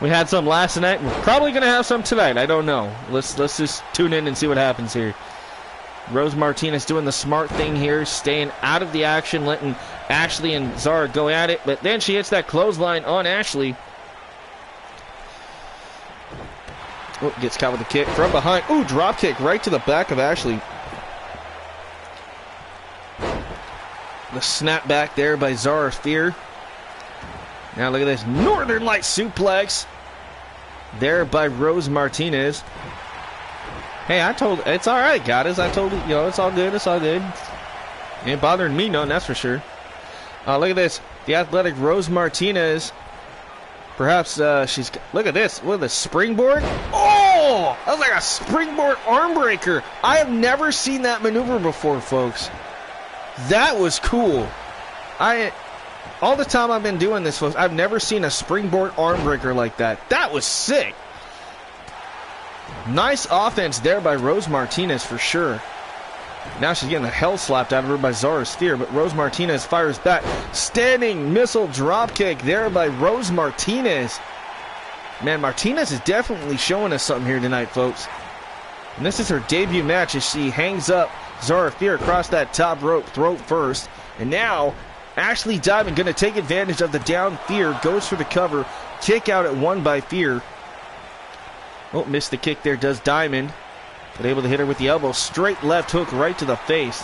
We had some last night, and we're probably going to have some tonight. I don't know. Let's just tune in and see what happens here. Rose Martinez doing the smart thing here, staying out of the action, letting Ashley and Zara go at it, but then she hits that clothesline on Ashley. Oh, gets caught with a kick from behind. Ooh, drop kick right to the back of Ashley. The snap back there by Zara Fear. Now look at this Northern Light suplex there by Rose Martinez. Hey, it's all right, goddess. I told you, it's all good. It's all good. Ain't bothering me none, that's for sure. Look at this. The athletic Rose Martinez. Perhaps she's... Look at this. What, the springboard? Oh! That was like a springboard arm breaker. I have never seen that maneuver before, folks. That was cool. All the time I've been doing this, folks, I've never seen a springboard arm breaker like that. That was sick. Nice offense there by Rose Martinez for sure. Now she's getting the hell slapped out of her by Zara Steer, but Rose Martinez fires back. Standing missile dropkick there by Rose Martinez. Man, Martinez is definitely showing us something here tonight, folks. And this is her debut match as she hangs up Zara Steer across that top rope, throat first. And now, Ashley Diamond going to take advantage of the down Fear, goes for the cover, kick out at one by Fear. Oh, missed the kick there, does Diamond. But able to hit her with the elbow. Straight left hook right to the face.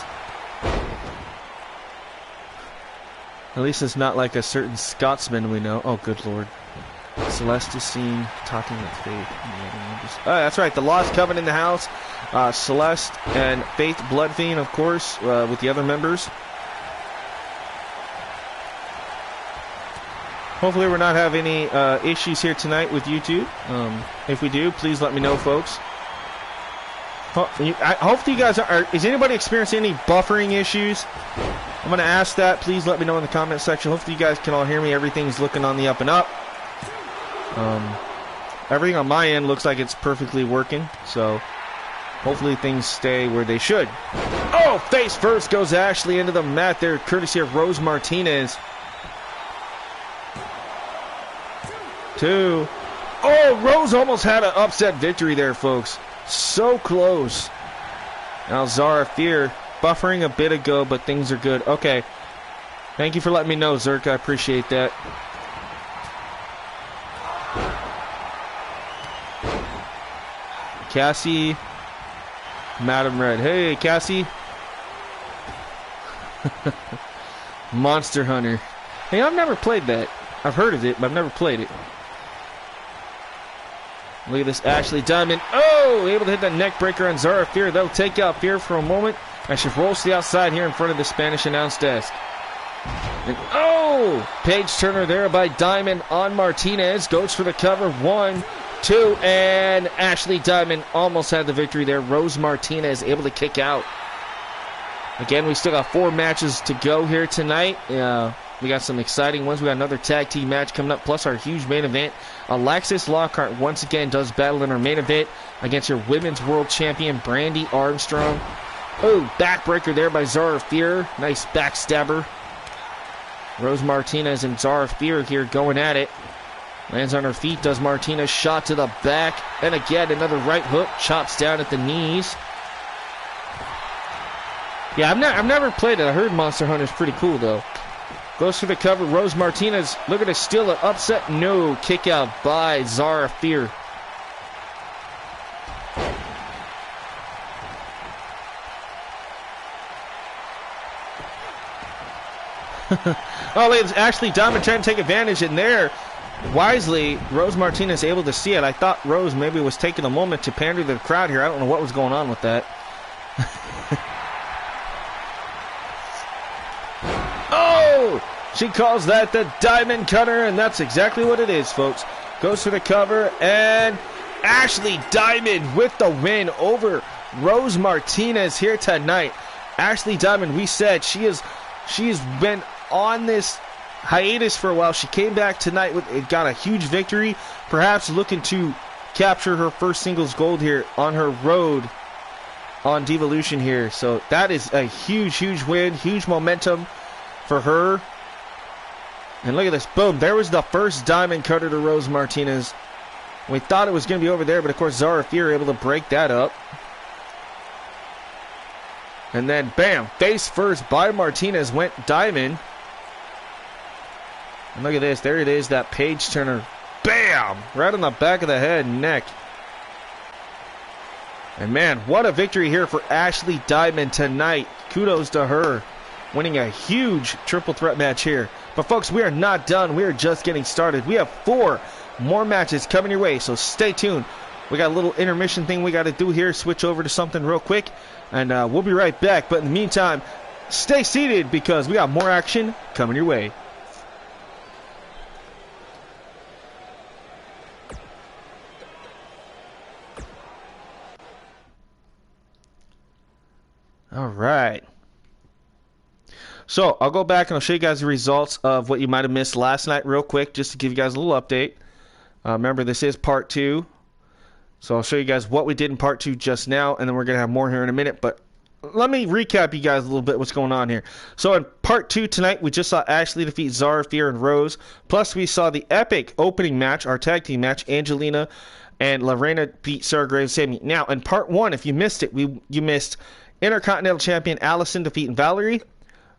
At least it's not like a certain Scotsman we know. Oh, good lord. Celeste is seen talking with Faith. That's right. The Lost Coven in the house. Celeste and Faith Bloodfiend, of course, with the other members. Hopefully we're not having any issues here tonight with YouTube. If we do, please let me know, folks. I hope you guys are... Is anybody experiencing any buffering issues? I'm going to ask that. Please let me know in the comment section. Hopefully you guys can all hear me. Everything's looking on the up and up. Everything on my end looks like it's perfectly working. So hopefully things stay where they should. Oh, face first goes Ashley into the mat there, courtesy of Rose Martinez. 2. Oh, Rose almost had an upset victory there, folks. So close. Now Zara Fear buffering a bit ago, but things are good. Okay. Thank you for letting me know, Zerk. I appreciate that. Cassie. Madam Red. Hey, Cassie. Monster Hunter. Hey, I've never played that. I've heard of it, but I've never played it. Look at this Ashley Diamond. Oh, able to hit that neck breaker on Zara Fear. That'll take out Fear for a moment as she rolls to the outside here in front of the Spanish announce desk. And oh, page turner there by Diamond on Martinez. Goes for the cover. 1, 2, and Ashley Diamond almost had the victory there. Rose Martinez able to kick out. Again, we still got 4 matches to go here tonight. We got some exciting ones. We got another tag team match coming up, plus our huge main event. Alexis Lockhart once again does battle in her main event against your women's world champion, Brandy Armstrong. Oh, backbreaker there by Zara Fear. Nice backstabber. Rose Martinez and Zara Fear here going at it. Lands on her feet, does Martinez, shot to the back. And again, another right hook, chops down at the knees. Yeah, I've never played it. I heard Monster Hunter's pretty cool, though. Goes for the cover. Rose Martinez looking to steal an upset. No. Kick out by Zara Fear. Oh, it's Ashley Diamond trying to take advantage in there. Wisely, Rose Martinez able to see it. I thought Rose maybe was taking a moment to pander to the crowd here. I don't know what was going on with that. Oh! She calls that the Diamond Cutter, and that's exactly what it is, folks. Goes for the cover, and Ashley Diamond with the win over Rose Martinez here tonight. Ashley Diamond, we said she's been on this hiatus for a while. She came back tonight with it, got a huge victory, perhaps looking to capture her first singles gold here on her road on Divalution here. So that is a huge win, huge momentum for her. And look at this, boom, there was the first Diamond Cutter to Rose Martinez. We thought it was going to be over there, but of course Zara Fear able to break that up. And then bam, face first by Martinez went Diamond. And look at this, there it is, that page turner. Bam! Right on the back of the head and neck. And man, what a victory here for Ashley Diamond tonight. Kudos to her. Winning a huge triple threat match here. But folks, we are not done. We are just getting started. We have 4 more matches coming your way, so stay tuned. We got a little intermission thing we got to do here. Switch over to something real quick, and we'll be right back. But in the meantime, stay seated because we got more action coming your way. All right. So I'll go back and I'll show you guys the results of what you might have missed last night real quick, just to give you guys a little update. Remember, this is part 2. So I'll show you guys what we did in part 2 just now, and then we're going to have more here in a minute. But let me recap you guys a little bit what's going on here. So in part 2 tonight, we just saw Ashley defeat Zara, Fear, and Rose. Plus, we saw the epic opening match, our tag team match. Angelina and Lorena beat Sarah Graves Sammy. Now, in part 1, if you missed it, you missed Intercontinental Champion Allison defeating Valerie.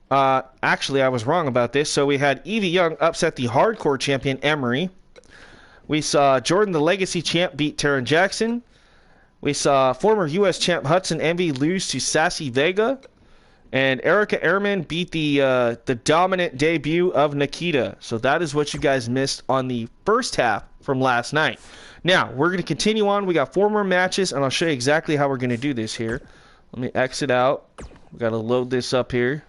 Actually, I was wrong about this. So we had Evie Young upset the Hardcore Champion Emery. We saw Jordan, the Legacy Champ, beat Taryn Jackson. We saw former U.S. Champ Hudson Envy lose to Sassy Vega. And Erica Ehrman beat the dominant debut of Nikita. So that is what you guys missed on the first half from last night. Now, we're going to continue on. We got 4 more matches, and I'll show you exactly how we're going to do this here. Let me exit out. We got to load this up here.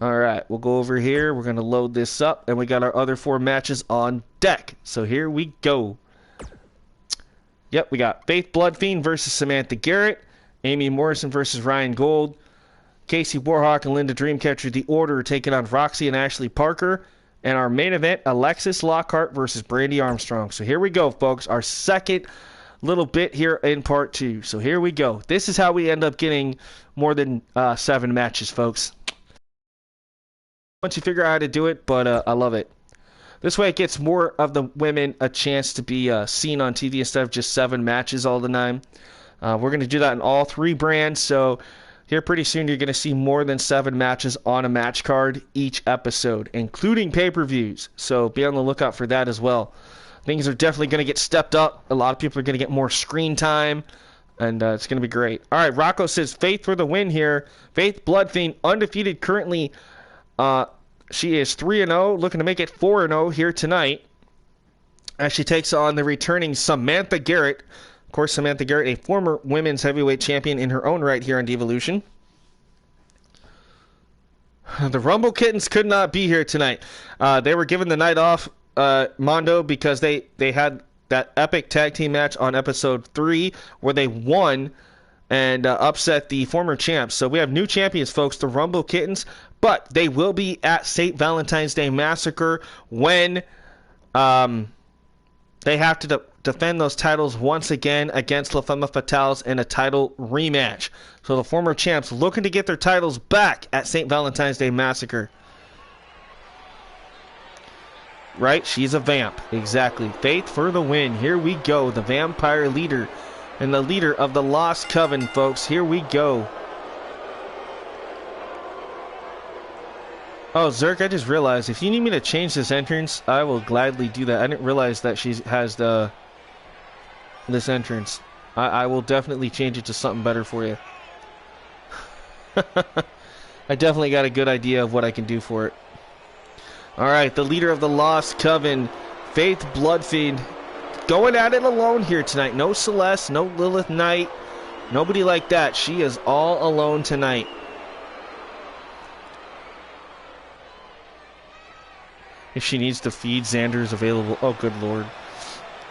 All right, we'll go over here. We're going to load this up, and we got our other 4 matches on deck. So here we go. Yep, we got Faith Bloodfiend versus Samantha Garrett, Amy Morrison versus Ryan Gold, Casey Warhawk and Linda Dreamcatcher The Order taking on Roxy and Ashley Parker, and our main event, Alexis Lockhart versus Brandy Armstrong. So here we go, folks. Our second little bit here in part 2. So here we go. This is how we end up getting more than 7 matches, folks. Once you figure out how to do it, but I love it. This way it gets more of the women a chance to be seen on TV instead of just 7 matches all the time. We're going to do that in all 3 brands, so here pretty soon you're going to see more than 7 matches on a match card each episode, including pay-per-views. So be on the lookout for that as well. Things are definitely going to get stepped up. A lot of people are going to get more screen time, and it's going to be great. All right, Rocco says Faith for the win here. Faith Bloodfiend undefeated currently. She is 3-0, looking to make it 4-0 here tonight as she takes on the returning Samantha Garrett. Of course, Samantha Garrett, a former women's heavyweight champion in her own right here on Divalution. The Rumble Kittens could not be here tonight. They were given the night off, Mondo, because they had that epic tag team match on episode 3 where they won and upset the former champs. So we have new champions, folks, the Rumble Kittens, but they will be at St. Valentine's Day Massacre when they have to defend those titles once again against La Femme Fatales in a title rematch. So the former champs looking to get their titles back at St. Valentine's Day Massacre. Right? She's a vamp. Exactly. Faith for the win. Here we go. The vampire leader and the leader of the Lost Coven, folks. Here we go. Oh, Zerk, I just realized, if you need me to change this entrance, I will gladly do that. I didn't realize that she has this entrance. I will definitely change it to something better for you. I definitely got a good idea of what I can do for it. Alright, the leader of the Lost Coven, Faith Bloodfiend, going at it alone here tonight. No Celeste, no Lilith Knight, nobody like that. She is all alone tonight. If she needs to feed, Xander is available. Oh, good lord.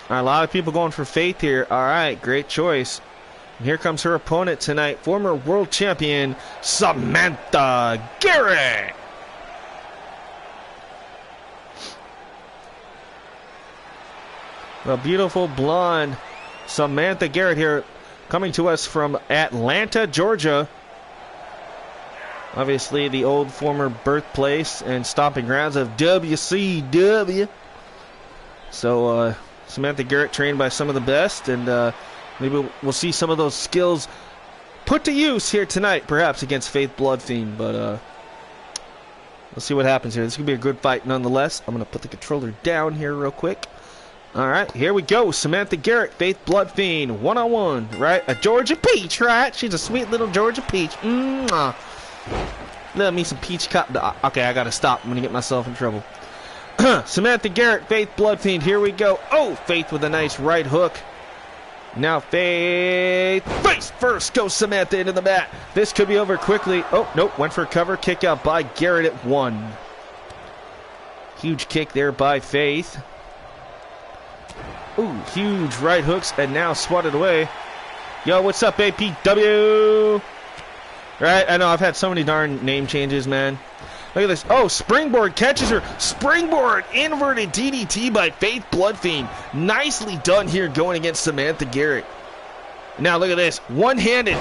A lot of people going for Faith here. Alright, great choice. And here comes her opponent tonight, former world champion, Samantha Garrett. The beautiful blonde Samantha Garrett here, coming to us from Atlanta, Georgia. Obviously, the old former birthplace and stomping grounds of WCW. So, Samantha Garrett trained by some of the best, and maybe we'll see some of those skills put to use here tonight, perhaps against Faith Bloodfiend. But let's see what happens here. This is going to be a good fight nonetheless. I'm going to put the controller down here real quick. All right, here we go. Samantha Garrett, Faith Bloodfiend, one-on-one, right? A Georgia peach, right? She's a sweet little Georgia peach. Let me some peach cup. Okay, I got to stop. I'm going to get myself in trouble. Samantha Garrett, Faith Bloodfiend, here we go. Oh, Faith with a nice right hook. Now Faith, face first, goes Samantha into the mat. This could be over quickly. Oh, nope, went for a cover, kick out by Garrett at 1. Huge kick there by Faith. Ooh, huge right hooks, and now swatted away. Yo, what's up, APW? Right, I know, I've had so many darn name changes, man. Look at this. Oh, springboard catches her. Springboard inverted DDT by Faith Bloodfiend. Nicely done here going against Samantha Garrett. Now look at this. One-handed.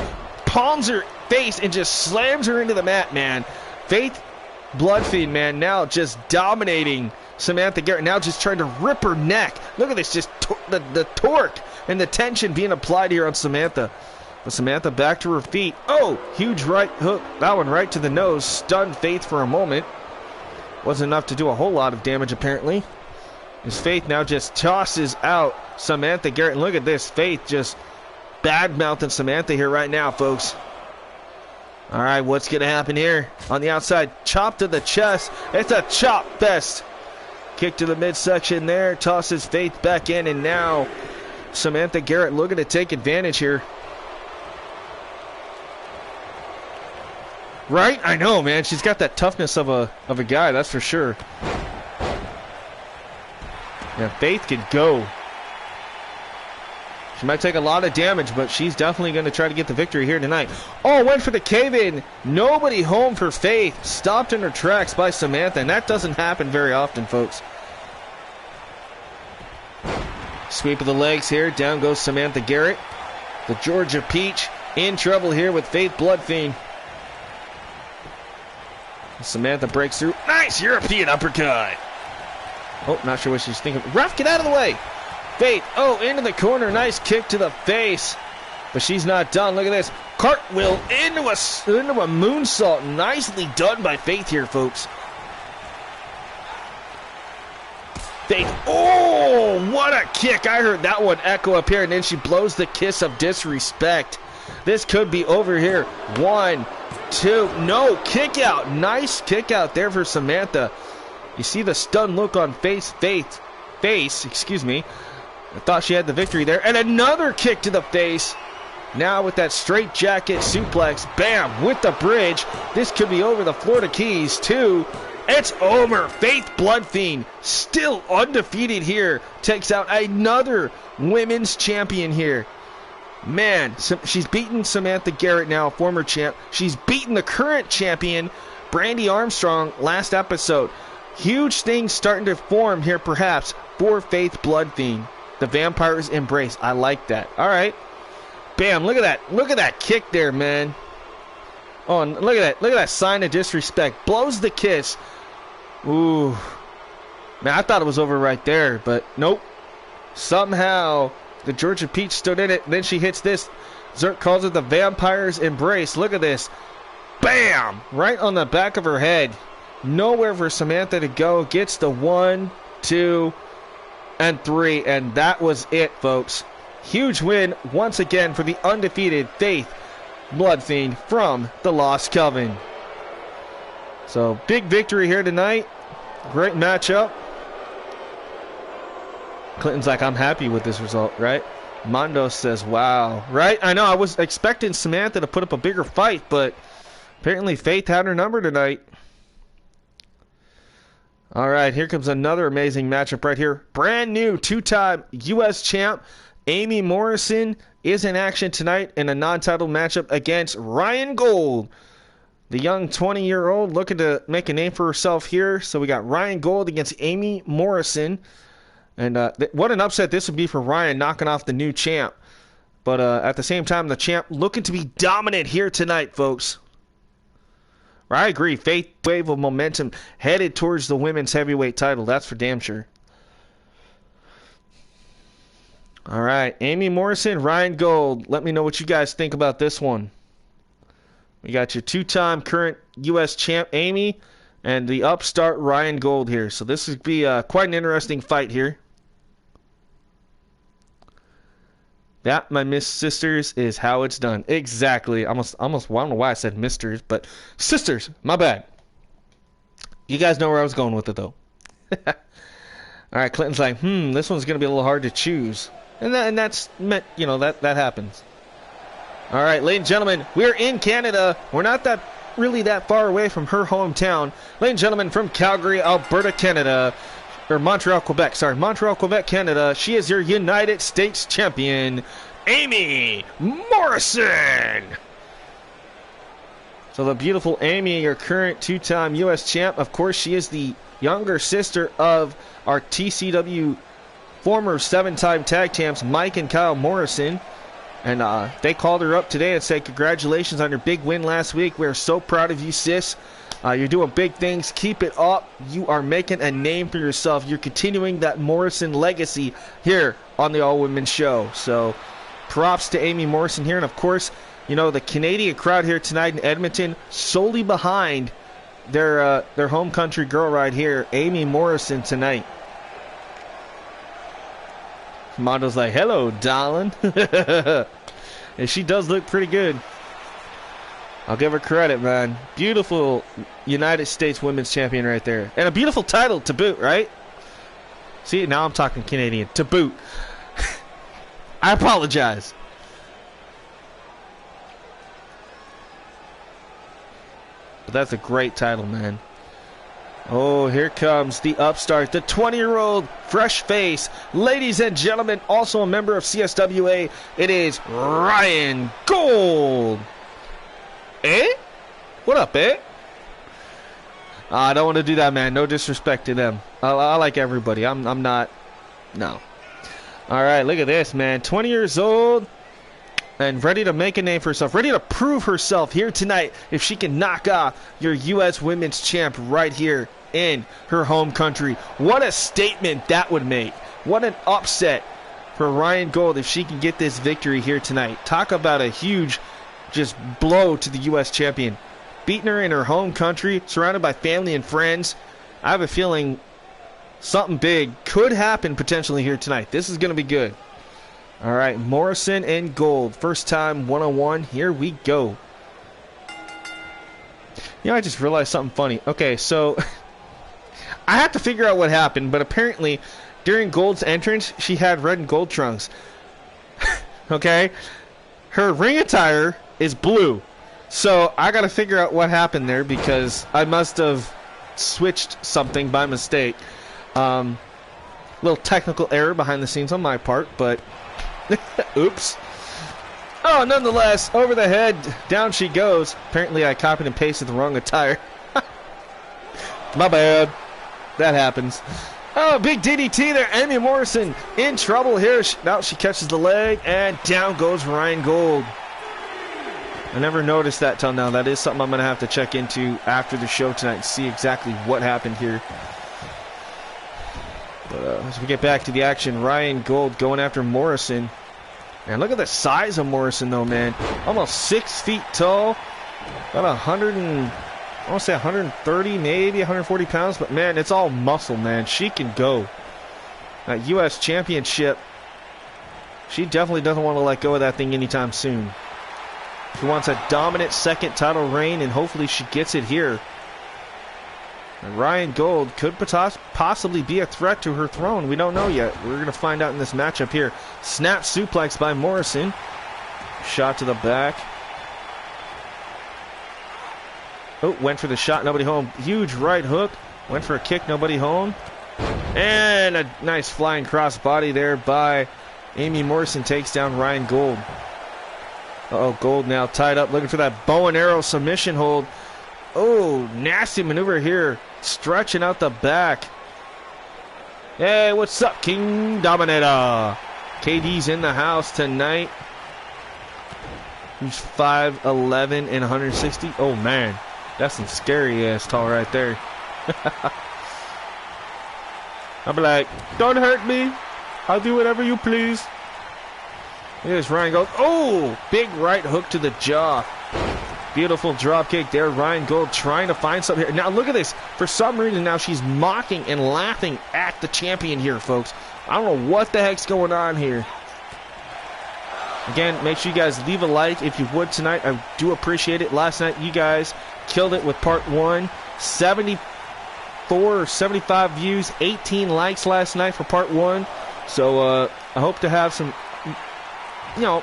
Palms her face and just slams her into the mat, man. Faith Bloodfiend, man, now just dominating Samantha Garrett. Now just trying to rip her neck. Look at this. Just the torque and the tension being applied here on Samantha. But Samantha back to her feet. Oh, huge right hook. That one right to the nose. Stunned Faith for a moment. Wasn't enough to do a whole lot of damage, apparently. As Faith now just tosses out Samantha Garrett. And look at this. Faith just bad-mouthing Samantha here right now, folks. All right, what's going to happen here? On the outside, chop to the chest. It's a chop fest. Kick to the midsection there. Tosses Faith back in. And now Samantha Garrett looking to take advantage here. Right? I know, man. She's got that toughness of a guy, that's for sure. Yeah, Faith could go. She might take a lot of damage, but she's definitely going to try to get the victory here tonight. Oh, went for the cave-in. Nobody home for Faith. Stopped in her tracks by Samantha, and that doesn't happen very often, folks. Sweep of the legs here. Down goes Samantha Garrett. The Georgia Peach in trouble here with Faith Bloodfiend. Samantha breaks through. Nice European uppercut. Oh, not sure what she's thinking. Ref, get out of the way. Faith, oh, into the corner. Nice kick to the face. But she's not done. Look at this. Cartwheel into a moonsault. Nicely done by Faith here, folks. Faith, oh, what a kick. I heard that one echo up here, and then she blows the kiss of disrespect. This could be over here. 1, 2, no, kick out. Nice kick out there for Samantha. You see the stunned look on Faith's face, excuse me. I thought she had the victory there. And another kick to the face. Now with that straight jacket suplex, bam, with the bridge. This could be over the Florida Keys, too. It's over. Faith Bloodfiend, still undefeated here, takes out another women's champion here. Man, she's beaten Samantha Garrett now, former champ. She's beaten the current champion, Brandy Armstrong, last episode. Huge things starting to form here, perhaps, for Faith Bloodfiend. The Vampire's Embrace. I like that. All right. Bam, look at that. Look at that kick there, man. Oh, and look at that. Look at that sign of disrespect. Blows the kiss. Ooh. Man, I thought it was over right there, but nope. Somehow the Georgia Peach stood in it. Then she hits this. Zerk calls it the Vampire's Embrace. Look at this. Bam! Right on the back of her head. Nowhere for Samantha to go. Gets the 1, 2, and 3. And that was it, folks. Huge win once again for the undefeated Faith Bloodfiend from the Lost Coven. So, big victory here tonight. Great matchup. Clinton's like, I'm happy with this result, right? Mondo says, wow. Right? I know, I was expecting Samantha to put up a bigger fight, but apparently Faith had her number tonight. All right, here comes another amazing matchup right here. Brand new two-time U.S. champ Amy Morrison is in action tonight in a non-title matchup against Ryan Gold. The young 20-year-old looking to make a name for herself here. So we got Ryan Gold against Amy Morrison. And what an upset this would be for Ryan, knocking off the new champ. But at the same time, the champ looking to be dominant here tonight, folks. I agree. Faith wave of momentum headed towards the women's heavyweight title. That's for damn sure. All right. Amy Morrison, Ryan Gold. Let me know what you guys think about this one. We got your two-time current U.S. champ, Amy, and the upstart Ryan Gold here. So this would be quite an interesting fight here. That, my Miss Sisters, is how it's done. Exactly. Almost. I don't know why I said misters, but sisters. My bad. You guys know where I was going with it, though. All right, Clinton's like, this one's going to be a little hard to choose. And that's meant, you know, that happens. All right, ladies and gentlemen, we're in Canada. We're not really that far away from her hometown. Ladies and gentlemen, from Calgary, Alberta, Canada, or Montreal, Quebec. Sorry, Montreal, Quebec, Canada. She is your United States champion, Amy Morrison. So the beautiful Amy, your current two-time U.S. champ. Of course, she is the younger sister of our TCW former 7-time tag champs, Mike and Kyle Morrison. And they called her up today and said congratulations on your big win last week. We're so proud of you, sis. You're doing big things. Keep it up. You are making a name for yourself. You're continuing that Morrison legacy here on the All Women Show. So props to Amy Morrison here. And, of course, you know, the Canadian crowd here tonight in Edmonton solely behind their home country girl right here, Amy Morrison, tonight. Mondo's like, hello, darling. And she does look pretty good. I'll give her credit, man. Beautiful United States Women's Champion right there. And a beautiful title to boot, right? See, now I'm talking Canadian. To boot. I apologize. But that's a great title, man. Oh, here comes the upstart, the 20-year-old fresh face. Ladies and gentlemen, also a member of CSWA, it is Ryan Gold. Eh? What up, eh? I don't want to do that, man. No disrespect to them. I like everybody. I'm not. No. All right, look at this, man. 20 years old and ready to make a name for herself. Ready to prove herself here tonight if she can knock off your U.S. Women's Champ right here in her home country. What a statement that would make. What an upset for Ryan Gold if she can get this victory here tonight. Talk about a huge just blow to the U.S. champion. Beating her in her home country, surrounded by family and friends. I have a feeling something big could happen potentially here tonight. This is going to be good. All right, Morrison and Gold. First time one-on-one. Here we go. You know, I just realized something funny. Okay, so I have to figure out what happened, but apparently during Gold's entrance, she had red and gold trunks. Okay? Her ring attire is blue. So I got to figure out what happened there because I must have switched something by mistake. Little technical error behind the scenes on my part, but oops. Oh, nonetheless, over the head, down she goes. Apparently I copied and pasted the wrong attire. My bad. That happens. Oh, big DDT there. Amy Morrison in trouble here. Now she catches the leg, and down goes Ryan Gold. I never noticed that till now. That is something I'm going to have to check into after the show tonight and see exactly what happened here. But as we get back to the action, Ryan Gold going after Morrison. And look at the size of Morrison, though, man. Almost 6 feet tall. About 130, maybe 140 pounds. But, man, it's all muscle, man. She can go. That U.S. Championship, she definitely doesn't want to let go of that thing anytime soon. She wants a dominant second title reign, and hopefully she gets it here. And Ryan Gold could possibly be a threat to her throne. We don't know yet. We're going to find out in this matchup here. Snap suplex by Morrison. Shot to the back. Oh, went for the shot, nobody home. Huge right hook. Went for a kick, nobody home. And a nice flying cross body there by Amy Morrison. Takes down Ryan Gold. Uh-oh, Gold now tied up, looking for that bow and arrow submission hold. Oh, nasty maneuver here. Stretching out the back. Hey, what's up, King Dominator? KD's in the house tonight. He's 5'11" and 160. Oh, man. That's some scary-ass tall right there. I'll be like, don't hurt me. I'll do whatever you please. Here's Ryan Gold. Oh, big right hook to the jaw. Beautiful drop kick there. Ryan Gold trying to find something here. Now look at this. For some reason now she's mocking and laughing at the champion here, folks. I don't know what the heck's going on here. Again, make sure you guys leave a like if you would tonight. I do appreciate it. Last night you guys killed it with part 1. 70 74 or 75 views, 18 likes last night for part 1. So I hope to have some,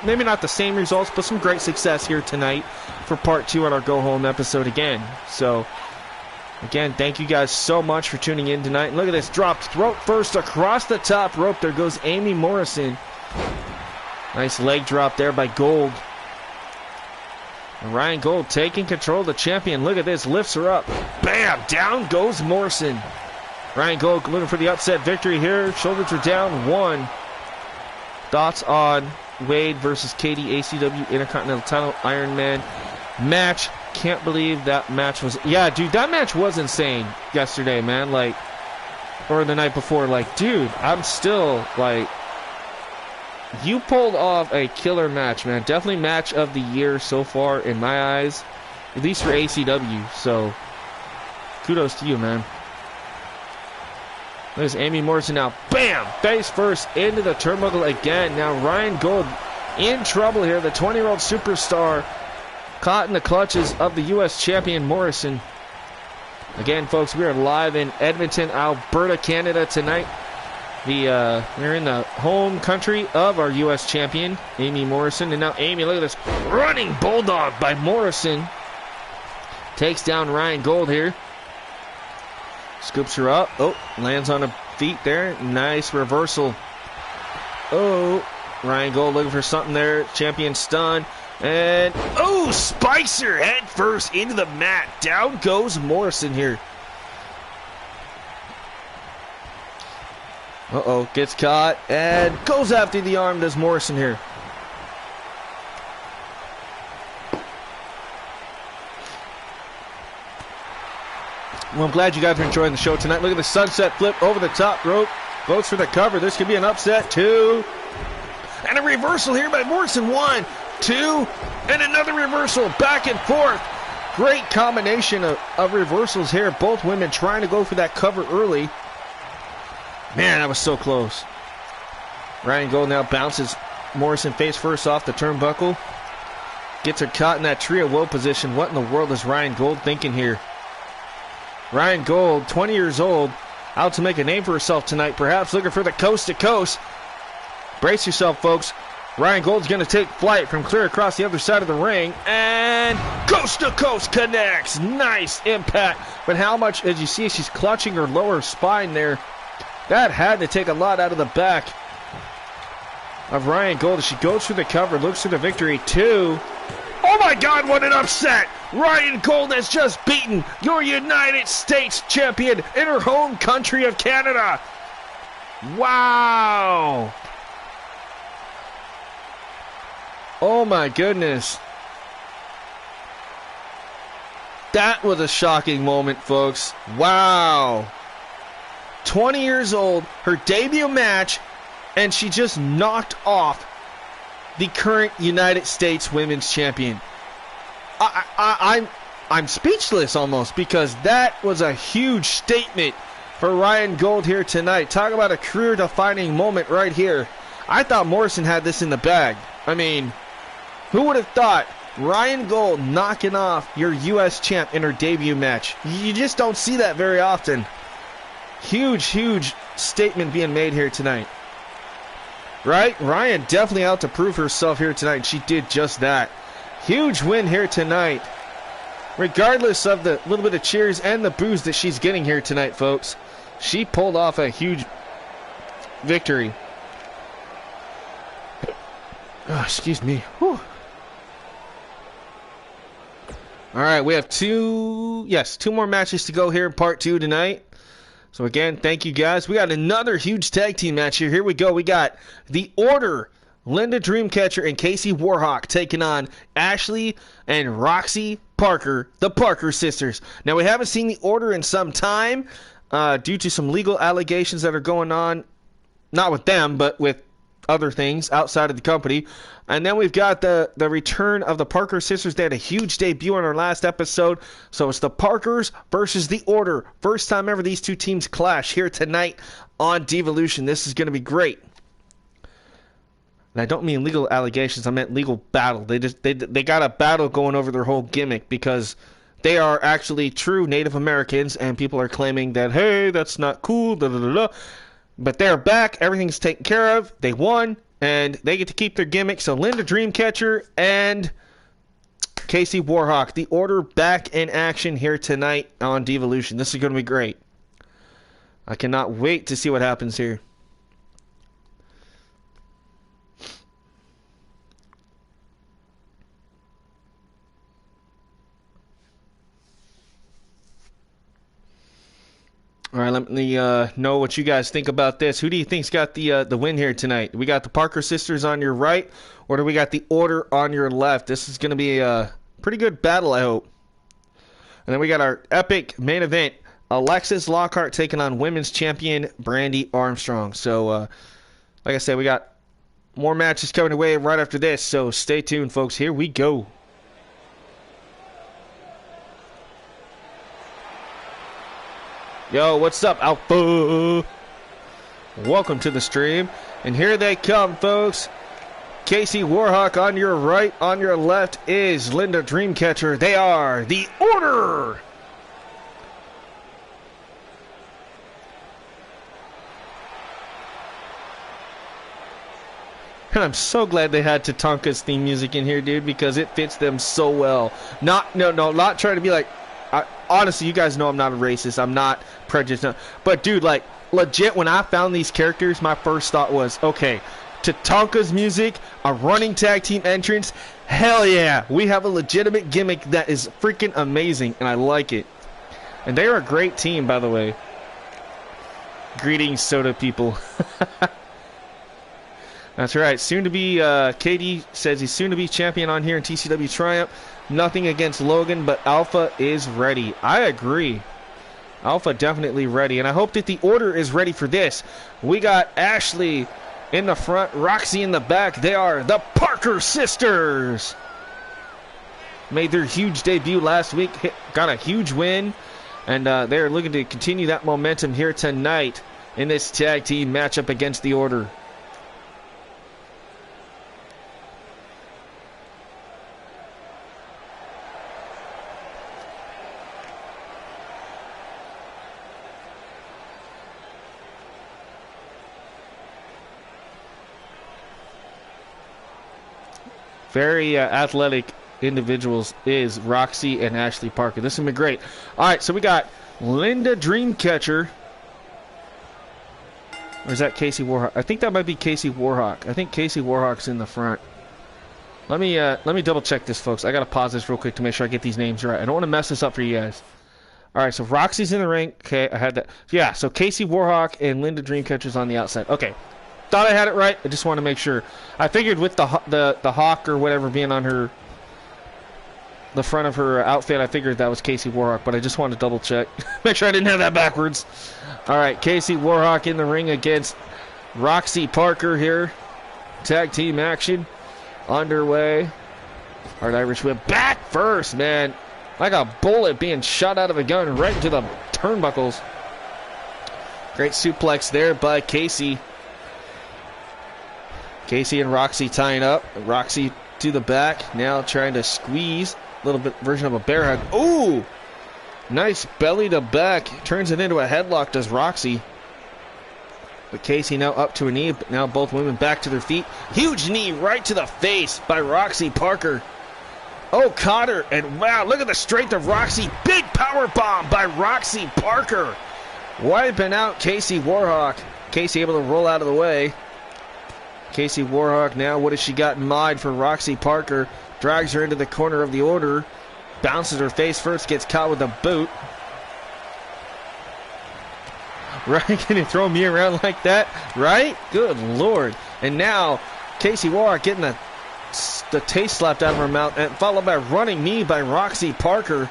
maybe not the same results, but some great success here tonight for part 2 on our Go Home episode again. So, again, thank you guys so much for tuning in tonight. And look at this, dropped throat first across the top rope. There goes Amy Morrison. Nice leg drop there by Gold. And Ryan Gold taking control of the champion. Look at this, lifts her up. Bam, down goes Morrison. Ryan Gold looking for the upset victory here. Shoulders are down, 1. Thoughts on Wade versus Katie ACW Intercontinental Title Iron Man match. Can't believe that match was... Yeah, dude, that match was insane yesterday, man. Like, or the night before. Like, dude, I'm still, like... You pulled off a killer match, man. Definitely match of the year so far in my eyes. At least for ACW. So, kudos to you, man. There's Amy Morrison now. Bam! Face first into the turnbuckle again. Now Ryan Gold in trouble here. The 20-year-old superstar caught in the clutches of the U.S. champion Morrison. Again, folks, we are live in Edmonton, Alberta, Canada tonight. We're in the home country of our U.S. champion, Amy Morrison. And now Amy, look at this running bulldog by Morrison. Takes down Ryan Gold here. Scoops her up. Oh, lands on her feet there. Nice reversal. Oh, Ryan Gold looking for something there. Champion stun. And, oh, spikes her head first into the mat. Down goes Morrison here. Uh-oh, gets caught and goes after the arm, does Morrison here. Well, I'm glad you guys are enjoying the show tonight. Look at the sunset flip over the top rope. Goes for the cover. This could be an upset. 2. And a reversal here by Morrison. 1, 2, and another reversal. Back and forth. Great combination of reversals here. Both women trying to go for that cover early. Man, that was so close. Ryan Gold now bounces Morrison face first off the turnbuckle. Gets her caught in that tree of woe position. What in the world is Ryan Gold thinking here? Ryan Gold, 20 years old, out to make a name for herself tonight. Perhaps looking for the coast to coast. Brace yourself, folks. Ryan Gold's going to take flight from clear across the other side of the ring. And coast to coast connects. Nice impact. But how much, as you see, she's clutching her lower spine there. That had to take a lot out of the back of Ryan Gold as she goes for the cover, looks for the victory. 2. Oh my God, what an upset! Ryan Gold has just beaten your United States champion in her home country of Canada. Wow! Oh my goodness. That was a shocking moment, folks. Wow. 20 years old, her debut match, and she just knocked off the current United States Women's Champion. I'm speechless almost, because that was a huge statement for Ryan Gold here tonight. Talk about a career-defining moment right here. I thought Morrison had this in the bag. I mean, who would have thought Ryan Gold knocking off your U.S. champ in her debut match? You just don't see that very often. Huge, huge statement being made here tonight. Right? Ryan definitely out to prove herself here tonight. She did just that. Huge win here tonight. Regardless of the little bit of cheers and the boos that she's getting here tonight, folks. She pulled off a huge victory. Oh, excuse me. Whew. All right, we have two more matches to go here in part 2 tonight. So again, thank you guys. We got another huge tag team match here. Here we go. We got The Order, Linda Dreamcatcher and Casey Warhawk taking on Ashley and Roxy Parker, the Parker sisters. Now, we haven't seen The Order in some time due to some legal allegations that are going on, not with them, but with other things outside of the company. And then we've got the return of the Parker sisters. They had a huge debut on our last episode. So it's the Parkers versus the Order. First time ever these two teams clash here tonight on Divalution. This is going to be great. And I don't mean legal allegations. I meant legal battle. They got a battle going over their whole gimmick because They are actually true Native Americans, and people are claiming that, hey, that's not cool, da da da da. But they're back. Everything's taken care of. They won, and they get to keep their gimmick. So Linda Dreamcatcher and Casey Warhawk, the Order back in action here tonight on Divalution. This is going to be great. I cannot wait to see what happens here. All right, let me know what you guys think about this. Who do you think's got the win here tonight? We got the Parker sisters on your right, or do we got the Order on your left? This is going to be a pretty good battle, I hope. And then we got our epic main event: Alexis Lockhart taking on women's champion Brandy Armstrong. So, like I said, we got more matches coming away right after this. So stay tuned, folks. Here we go. Yo, what's up, Alpha? Welcome to the stream. And here they come, folks. Casey Warhawk on your right, on your left is Linda Dreamcatcher. They are the Order. And I'm so glad they had Tatanka's theme music in here, dude, because it fits them so well. Not trying to be like, honestly, you guys know I'm not a racist. I'm not prejudiced. But, dude, like, legit, when I found these characters, my first thought was, okay, Tatanka's music, a running tag team entrance, hell yeah. We have a legitimate gimmick that is freaking amazing, and I like it. And they are a great team, by the way. Greetings, soda people. That's right. Soon to be, KD says he's soon to be champion on here in TCW Triumph. Nothing against Logan, but Alpha is ready. I agree. Alpha definitely ready. And I hope that the Order is ready for this. We got Ashley in the front, Roxy in the back. They are the Parker sisters. Made their huge debut last week. Got a huge win. And they're looking to continue that momentum here tonight in this tag team matchup against the Order. Very athletic individuals is Roxy and Ashley Parker. This is going to be great. All right, so we got Linda Dreamcatcher. Or is that Casey Warhawk? I think that might be Casey Warhawk. I think Casey Warhawk's in the front. Let me double check this, folks. I got to pause this real quick to make sure I get these names right. I don't want to mess this up for you guys. All right, so Roxy's in the ring. Okay, I had that. Yeah, so Casey Warhawk and Linda Dreamcatcher's on the outside. Okay. Thought I had it right. I just want to make sure. I figured with the hawk or whatever being on the front of her outfit, I figured that was Casey Warhawk, but I just wanted to double check. Make sure I didn't have that backwards. All right, Casey Warhawk in the ring against Roxy Parker here. Tag team action underway. Hard Irish whip back first, man. Like a bullet being shot out of a gun right into the turnbuckles. Great suplex there by Casey. Casey and Roxy tying up. Roxy to the back. Now trying to squeeze. A little bit version of a bear hug. Ooh! Nice belly to back. Turns it into a headlock, does Roxy. But Casey now up to a knee. But now both women back to their feet. Huge knee right to the face by Roxy Parker. Oh, caught her. And wow, look at the strength of Roxy. Big power bomb by Roxy Parker. Wiping out Casey Warhawk. Casey able to roll out of the way. Casey Warhawk now, what has she got in mind for Roxy Parker? Drags her into the corner of the Order. Bounces her face first, gets caught with a boot. Right? Can you throw me around like that? Right? Good Lord. And now, Casey Warhawk getting the taste slapped out of her mouth, and followed by a running knee by Roxy Parker.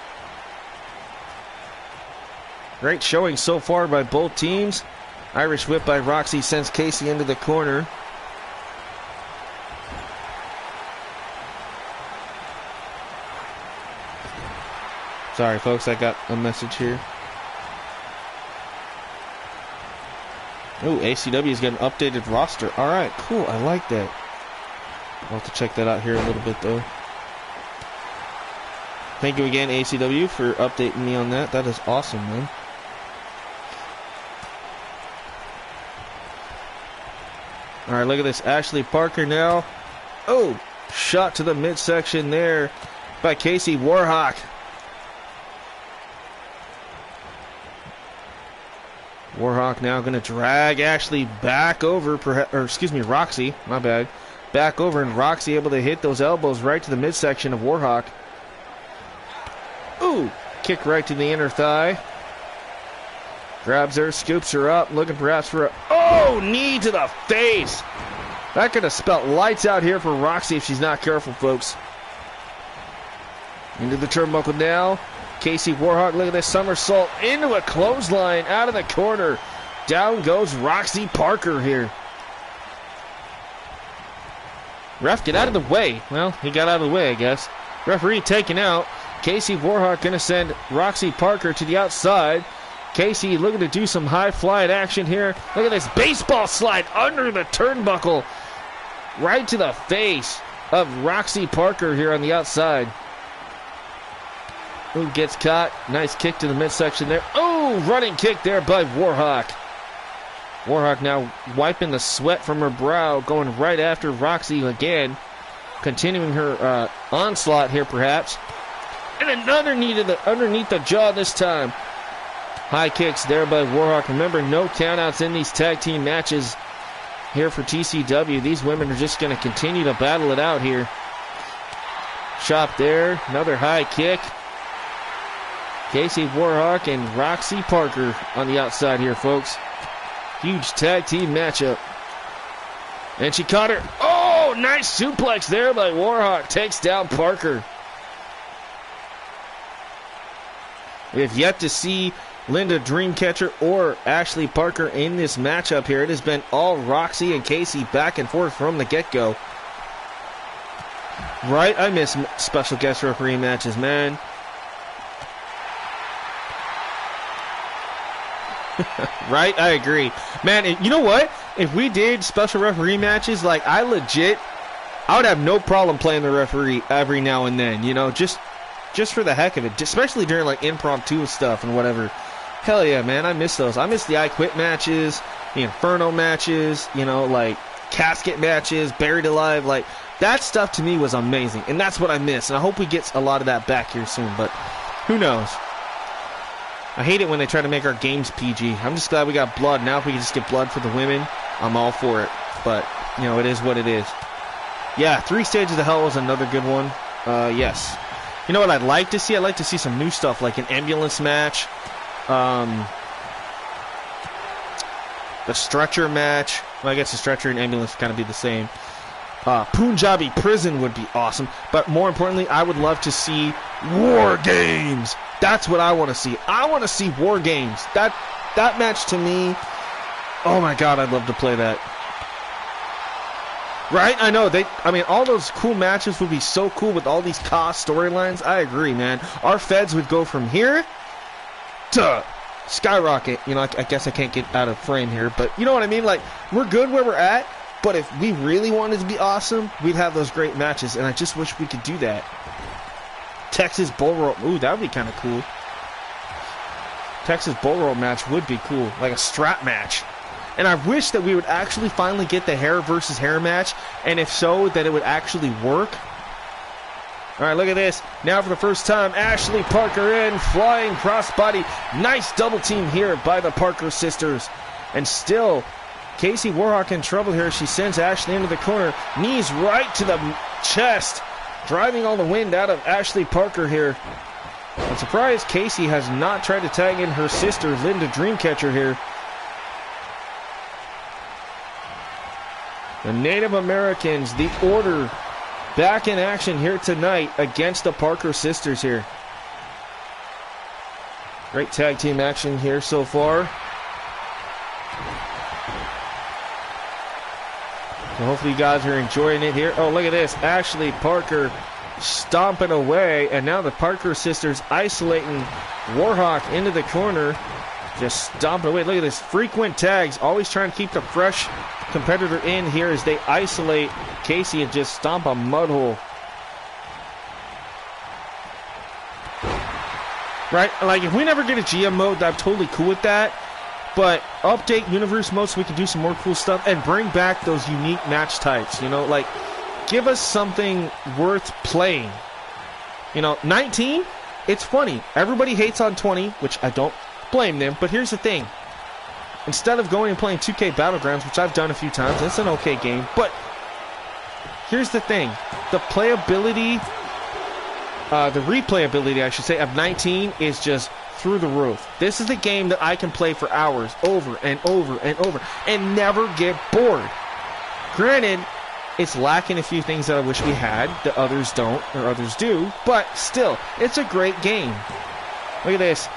Great showing so far by both teams. Irish whip by Roxy sends Casey into the corner. Sorry, folks, I got a message here. Ooh, ACW's got an updated roster. All right, cool. I like that. I'll have to check that out here a little bit, though. Thank you again, ACW, for updating me on that. That is awesome, man. All right, look at this. Ashley Parker now. Oh, shot to the midsection there by Casey Warhawk. Warhawk now going to drag Ashley back over, or excuse me, Roxy, my bad. Back over, and Roxy able to hit those elbows right to the midsection of Warhawk. Ooh, kick right to the inner thigh. Grabs her, scoops her up, looking perhaps for a, oh, knee to the face. That could have spelt lights out here for Roxy if she's not careful, folks. Into the turnbuckle now. Casey Warhawk, look at this somersault into a clothesline out of the corner. Down goes Roxy Parker here. Ref, get out of the way. Well, he got out of the way, I guess. Referee taken out. Casey Warhawk going to send Roxy Parker to the outside. Casey looking to do some high flying action here. Look at this baseball slide under the turnbuckle. Right to the face of Roxy Parker here on the outside. Who gets caught? Nice kick to the midsection there. Oh, running kick there by Warhawk. Warhawk now wiping the sweat from her brow, going right after Roxy again. Continuing her onslaught here, perhaps. And another knee to the underneath the jaw this time. High kicks there by Warhawk. Remember, no countouts in these tag team matches here for TCW. These women are just going to continue to battle it out here. Chop there. Another high kick. Casey Warhawk and Roxy Parker on the outside here, folks. Huge tag team matchup. And she caught her. Oh, nice suplex there by Warhawk. Takes down Parker. We have yet to see Linda Dreamcatcher or Ashley Parker in this matchup here. It has been all Roxy and Casey back and forth from the get-go. Right? I miss special guest referee matches, man. Right? I agree. Man, you know what? If we did special referee matches, like, I would have no problem playing the referee every now and then, you know, just for the heck of it, especially during, like, impromptu stuff and whatever. Hell yeah, man, I miss those. I miss the I Quit matches, the Inferno matches, you know, like, casket matches, buried alive, like, that stuff to me was amazing, and that's what I miss, and I hope we get a lot of that back here soon, but who knows? I hate it when they try to make our games PG. I'm just glad we got blood. Now if we can just get blood for the women, I'm all for it. But, you know, it is what it is. Yeah, 3 Stages of Hell was another good one. Yes. You know what I'd like to see? I'd like to see some new stuff, like an ambulance match. The stretcher match. Well, I guess the stretcher and ambulance kind of be the same. Punjabi Prison would be awesome. But more importantly, I would love to see War Games. That's what I want to see. I want to see War Games. That match to me, oh my god, I'd love to play that. Right? I know. All those cool matches would be so cool with all these cost storylines. I agree, man. Our feds would go from here to skyrocket. You know, I guess I can't get out of frame here, but you know what I mean? Like, we're good where we're at, but if we really wanted to be awesome, we'd have those great matches, and I just wish we could do that. Texas Bull Rope. Ooh, that would be kind of cool. Texas Bull Rope match would be cool. Like a strap match. And I wish that we would actually finally get the hair versus hair match. And if so, that it would actually work. Alright, look at this. Now for the first time, Ashley Parker in. Flying crossbody. Nice double team here by the Parker sisters. And still, Casey Warhawk in trouble here. She sends Ashley into the corner. Knees right to the chest. Driving all the wind out of Ashley Parker here. I'm surprised Casey has not tried to tag in her sister, Linda Dreamcatcher, here. The Native Americans, the Order, back in action here tonight against the Parker sisters here. Great tag team action here so far. So hopefully you guys are enjoying it here. Oh, look at this. Ashley Parker stomping away. And now the Parker sisters isolating Warhawk into the corner. Just stomping away. Look at this. Frequent tags. Always trying to keep the fresh competitor in here as they isolate Casey and just stomp a mud hole. right? Like, if we never get a GM mode, I'm totally cool with that. But update universe mode so we can do some more cool stuff and bring back those unique match types, you know? Like, give us something worth playing. You know, 19, it's funny. Everybody hates on 20, which I don't blame them. But here's the thing. Instead of going and playing 2K Battlegrounds, which I've done a few times, it's an okay game. But here's the thing. The playability, the replayability, I should say, of 19 is just through the roof. This is a game that I can play for hours, over and over and over, and never get bored. Granted, it's lacking a few things that I wish we had that others don't, or others do, but still, it's a great game. Look at this.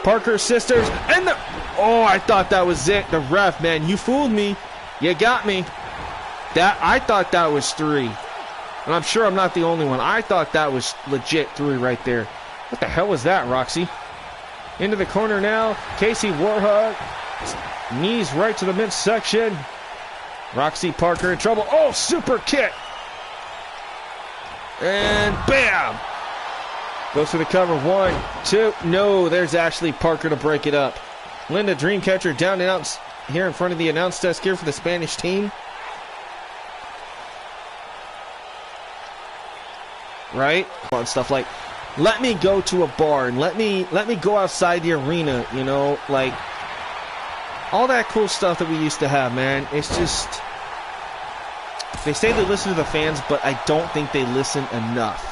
Parker sisters, and the... Oh, I thought that was it. The ref, man, you fooled me. You got me. I thought that was 3. And I'm sure I'm not the only one. I thought that was legit 3 right there. What the hell was that, Roxy? Into the corner now. Casey Warhug. Knees right to the midsection. Roxy Parker in trouble. Oh, super kick. And bam. Goes for the cover. 1, 2. No, there's Ashley Parker to break it up. Linda Dreamcatcher down and out here in front of the announce desk here for the Spanish team. Right? On stuff like, let me go to a bar and let me go outside the arena, you know, like all that cool stuff that we used to have, man. It's just, they say they listen to the fans, but I don't think they listen enough.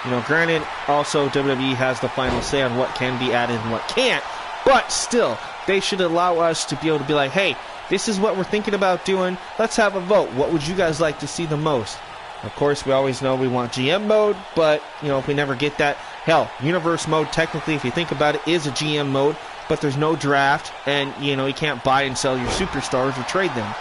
You know, granted, also WWE has the final say on what can be added and what can't, but still, they should allow us to be able to be like, hey, this is what we're thinking about doing. Let's have a vote. What would you guys like to see the most? Of course, we always know we want GM mode, but, you know, if we never get that, hell, universe mode, technically, if you think about it, is a GM mode, but there's no draft, and, you know, you can't buy and sell your superstars or trade them.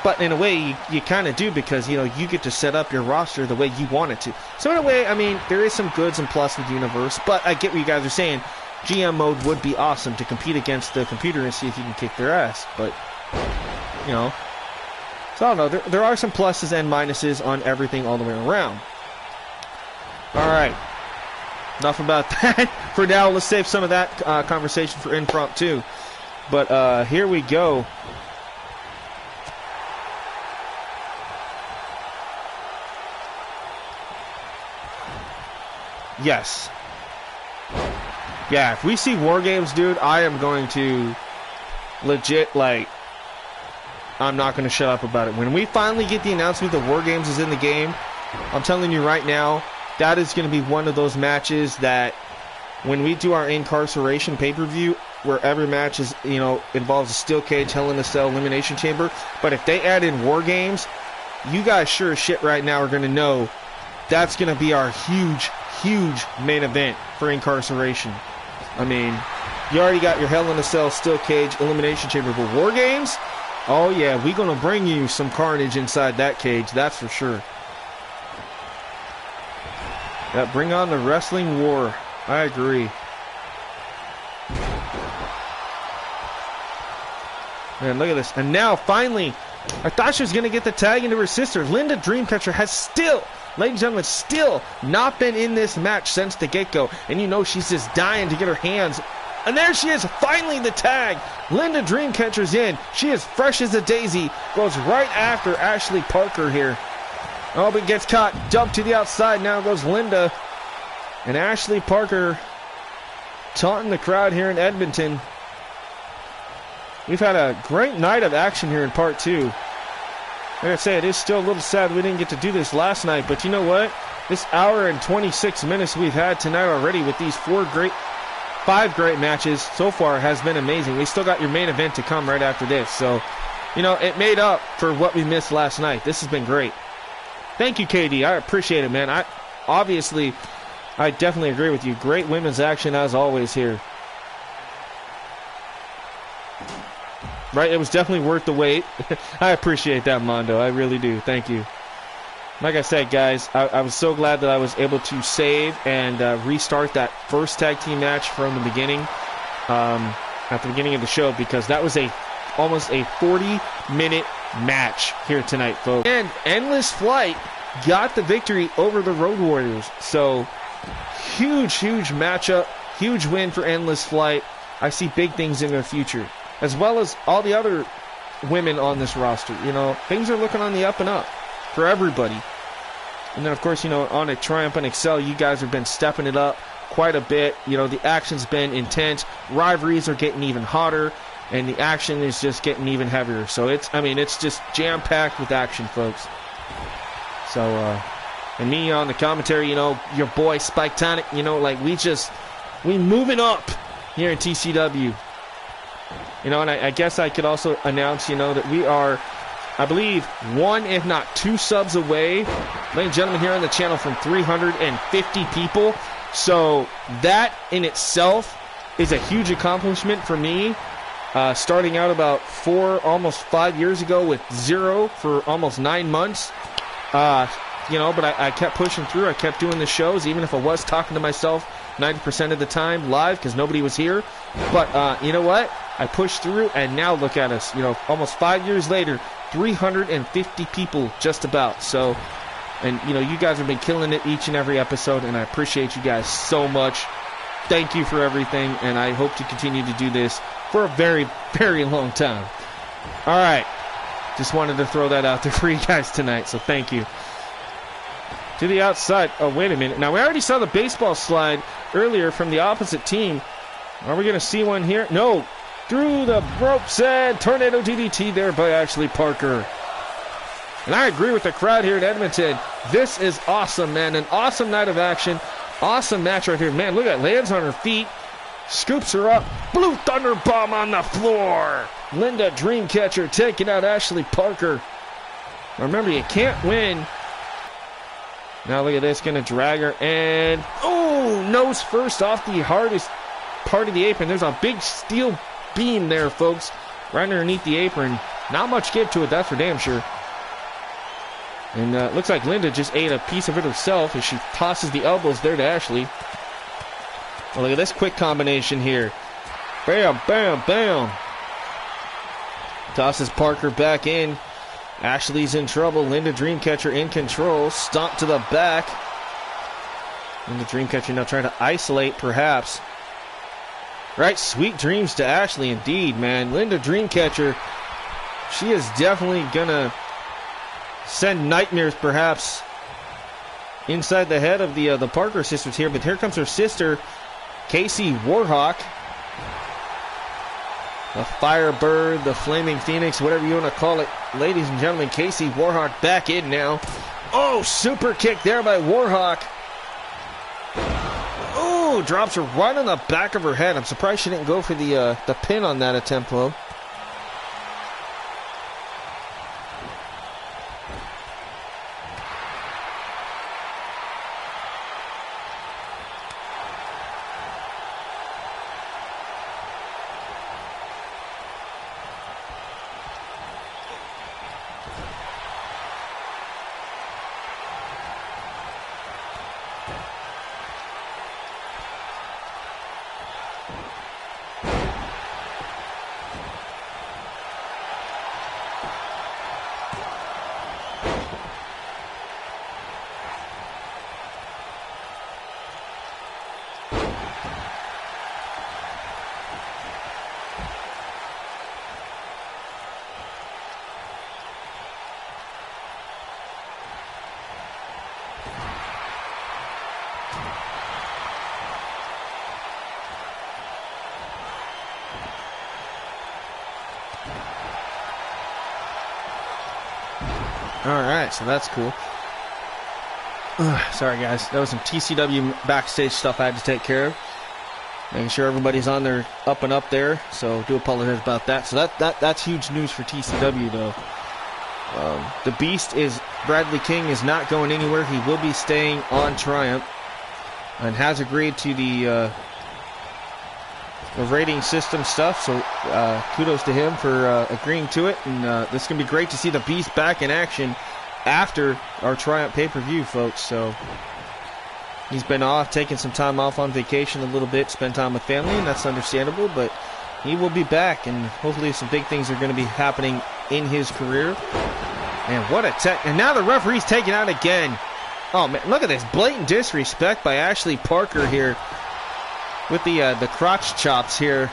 But in a way, you kind of do, because, you know, you get to set up your roster the way you want it to. So in a way, I mean, there is some goods and plus with universe, but I get what you guys are saying. GM mode would be awesome to compete against the computer and see if you can kick their ass, but, you know. So I don't know, there are some pluses and minuses on everything all the way around. Alright, enough about that. For now, let's save some of that conversation for impromptu. But here we go. Yes. Yeah, if we see War Games, dude, I am going to legit, like, I'm not going to shut up about it. When we finally get the announcement that War Games is in the game, I'm telling you right now, that is going to be one of those matches that when we do our incarceration pay-per-view, where every match is, you know, involves a steel cage, Hell in a Cell, Elimination Chamber, but if they add in War Games, you guys sure as shit right now are going to know that's going to be our huge, huge main event for incarceration. I mean, you already got your Hell in a Cell, steel cage, Elimination Chamber, but War Games? Oh yeah, we're going to bring you some carnage inside that cage, that's for sure. Yeah, bring on the wrestling war. I agree. Man, look at this. And now, finally, I thought she was going to get the tag into her sister. Linda Dreamcatcher has still, ladies and gentlemen, still not been in this match since the get-go. And you know she's just dying to get her hands. And there she is, finally the tag. Linda Dreamcatcher's in. She is fresh as a daisy. Goes right after Ashley Parker here. Oh, but gets caught. Jump to the outside. Now goes Linda. And Ashley Parker taunting the crowd here in Edmonton. We've had a great night of action here in part 2. Like I say, it is still a little sad we didn't get to do this last night. But you know what? This hour and 26 minutes we've had tonight already with these 5 great matches so far has been amazing. We still got your main event to come right after this. So, you know, it made up for what we missed last night. This has been great. Thank you, KD. I appreciate it, man. I definitely agree with you. Great women's action as always here. Right, it was definitely worth the wait. I appreciate that, Mondo. I really do. Thank you. Like I said, guys, I was so glad that I was able to save and restart that first tag team match from the beginning, at the beginning of the show, because that was almost a 40-minute match here tonight, folks. And Endless Flight got the victory over the Road Warriors. So Huge matchup. Huge win for Endless Flight. I see big things in their future, as well as all the other women on this roster. You know, things are looking on the up and up for everybody. And then, of course, you know, on a Triumph and Excel, you guys have been stepping it up quite a bit. You know, the action's been intense. Rivalries are getting even hotter, and the action is just getting even heavier. So it's just jam-packed with action, folks. So, and me on the commentary, you know, your boy Spike Tonic, you know, like we moving up here in TCW. You know, and I guess I could also announce, you know, that we are, I believe, 1 if not 2 subs away, ladies and gentlemen, here on the channel from 350 people. So that in itself is a huge accomplishment for me. Starting out about almost 5 years ago with 0 for almost 9 months. You know, but I kept pushing through. I kept doing the shows, even if I was talking to myself 90% of the time live because nobody was here. But you know what? I pushed through, and now look at us. You know, almost 5 years later, 350 people just about. So, and you know, you guys have been killing it each and every episode, and I appreciate you guys so much. Thank you for everything, and I hope to continue to do this for a very, very long time. All right. Just wanted to throw that out there for you guys tonight, so thank you. To the outside. Oh, wait a minute. Now, we already saw the baseball slide earlier from the opposite team. Are we going to see one here? No. Through the ropes and tornado DDT there by Ashley Parker. And I agree with the crowd here in Edmonton. This is awesome, man. An awesome night of action. Awesome match right here. Man, look at it. Lands on her feet. Scoops her up. Blue Thunder Bomb on the floor. Linda Dreamcatcher taking out Ashley Parker. Now remember, you can't win. Now look at this. Going to drag her. And, oh, nose first off the hardest part of the apron. There's a big steel beam there, folks. Right underneath the apron. Not much give to it, that's for damn sure. And looks like Linda just ate a piece of it herself as she tosses the elbows there to Ashley. Oh, look at this quick combination here. Bam, bam, bam. Tosses Parker back in. Ashley's in trouble. Linda Dreamcatcher in control. Stomp to the back. Linda Dreamcatcher now trying to isolate, perhaps. Right, sweet dreams to Ashley indeed, man. Linda Dreamcatcher, she is definitely going to send nightmares, perhaps, inside the head of the Parker sisters here. But here comes her sister, Casey Warhawk. The Firebird, the Flaming Phoenix, whatever you want to call it. Ladies and gentlemen, Casey Warhawk back in now. Oh, super kick there by Warhawk. Oh, drops her right on the back of her head. I'm surprised she didn't go for the pin on that attempt, though. Alright, so that's cool. Sorry guys, that was some TCW backstage stuff I had to take care of. Making sure everybody's on their up and up there, so do apologize about that. So that's huge news for TCW though. The Beast Bradley King is not going anywhere. He will be staying on Triumph and has agreed to the rating system stuff, so kudos to him for agreeing to it. And this is going to be great to see the Beast back in action after our Triumph pay-per-view, folks. So he's been off, taking some time off on vacation a little bit, spend time with family, and that's understandable, but he will be back, and hopefully some big things are going to be happening in his career. And what a and now the referee's taken out again. Oh man, look at this blatant disrespect by Ashley Parker here with the crotch chops here.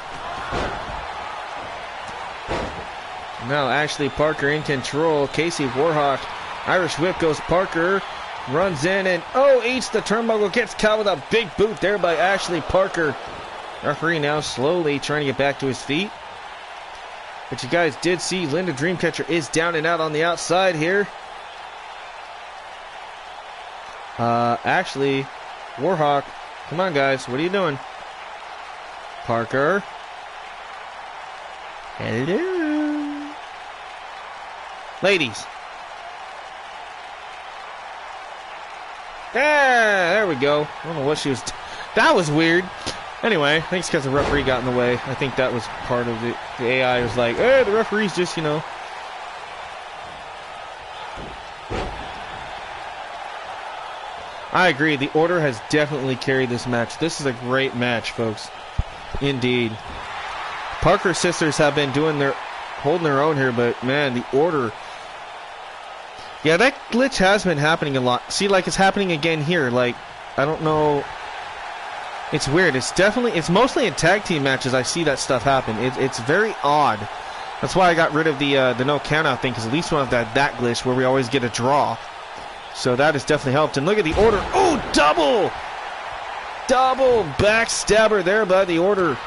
Now Ashley Parker in control. Casey Warhawk, Irish whip goes Parker, runs in and eats the turnbuckle, gets caught with a big boot there by Ashley Parker. Referee now slowly trying to get back to his feet. But you guys did see Linda Dreamcatcher is down and out on the outside here. Ashley Warhawk, come on guys, what are you doing? Parker. Hello. Ladies. Yeah, there we go. I don't know what she was... That was weird. Anyway, I think it's because the referee got in the way. I think that was part of it. The AI was like, hey, the referee's just, you know... I agree. The Order has definitely carried this match. This is a great match, folks. Indeed. Parker sisters have been holding their own here, but man, the Order... Yeah, that glitch has been happening a lot. See, like, it's happening again here. Like, I don't know... It's weird. It's mostly in tag team matches I see that stuff happen. It's very odd. That's why I got rid of the no countout thing, because at least we don't have that glitch where we always get a draw. So that has definitely helped. And look at the Order. Oh, double backstabber there by the Order.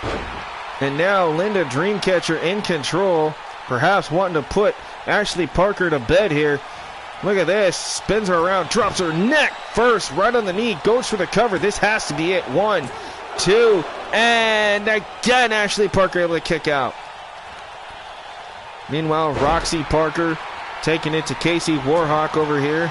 And now Linda Dreamcatcher in control, perhaps wanting to put Ashley Parker to bed here. Look at this. Spins her around, drops her neck first, right on the knee, goes for the cover. This has to be it. 1, 2, and again Ashley Parker able to kick out. Meanwhile, Roxy Parker taking it to Casey Warhawk over here.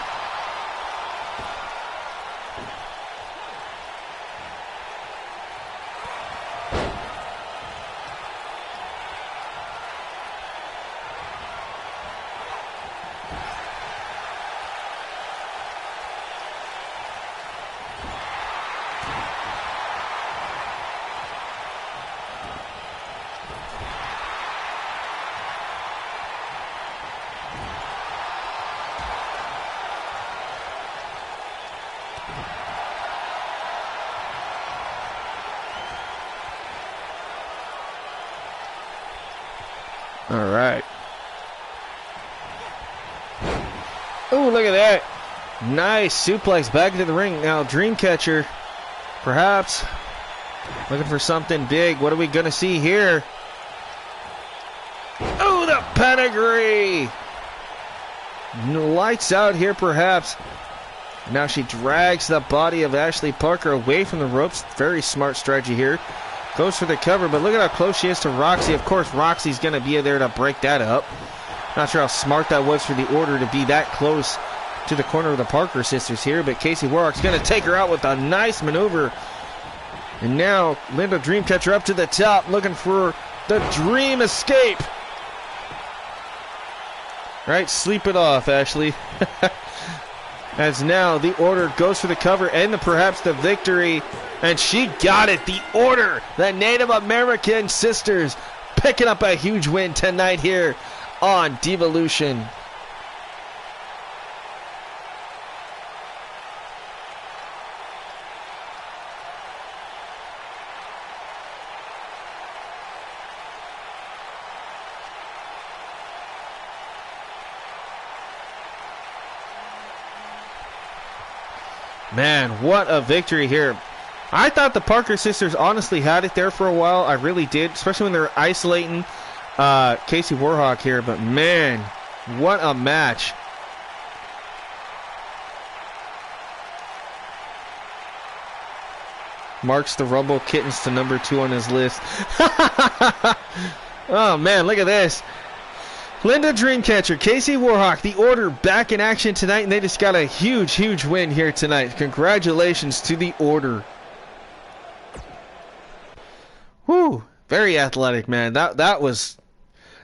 All right. Oh, look at that. Nice suplex back into the ring. Now, Dreamcatcher, perhaps looking for something big. What are we going to see here? Oh, the pedigree. Lights out here, perhaps. Now she drags the body of Ashley Parker away from the ropes. Very smart strategy here. Goes for the cover, but look at how close she is to Roxy. Of course, Roxy's going to be there to break that up. Not sure how smart that was for the Order to be that close to the corner of the Parker sisters here, but Casey Warhawk's going to take her out with a nice maneuver. And now, Linda Dreamcatcher up to the top, looking for the Dream Escape. Right, sleep it off, Ashley. As now, the Order goes for the cover and perhaps the victory. And she got it. The Order, the Native American sisters, picking up a huge win tonight here on Divalution. Man, what a victory here. I thought the Parker sisters honestly had it there for a while. I really did, especially when they were isolating Casey Warhawk here. But man, what a match. Marks the Rumble Kittens to number 2 on his list. Oh man, look at this. Linda Dreamcatcher, Casey Warhawk, the Order back in action tonight, and they just got a huge, huge win here tonight. Congratulations to the Order. Whew, very athletic, man. That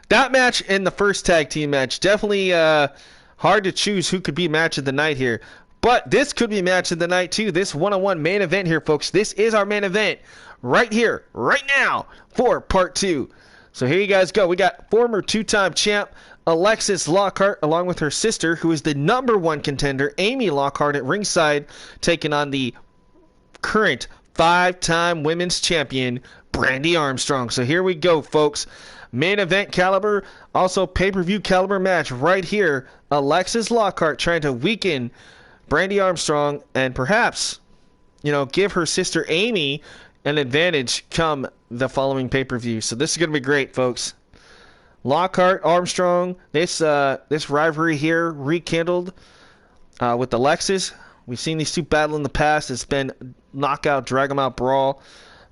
match in the first tag team match, definitely hard to choose who could be match of the night here. But this could be match of the night too. This one-on-one main event here, folks. This is our main event right here, right now for part 2. So here you guys go. We got former 2-time champ Alexis Lockhart, along with her sister, who is the #1 contender, Amy Lockhart, at ringside, taking on the current 5-time women's champion, Brandy Armstrong. So here we go, folks. Main event caliber, also pay-per-view caliber match right here. Alexis Lockhart trying to weaken Brandy Armstrong and perhaps, give her sister Amy an advantage come the following pay-per-view. So this is going to be great, folks. Lockhart, Armstrong, this rivalry here rekindled with Alexis. We've seen these two battle in the past. It's been knockout, drag 'em out brawl.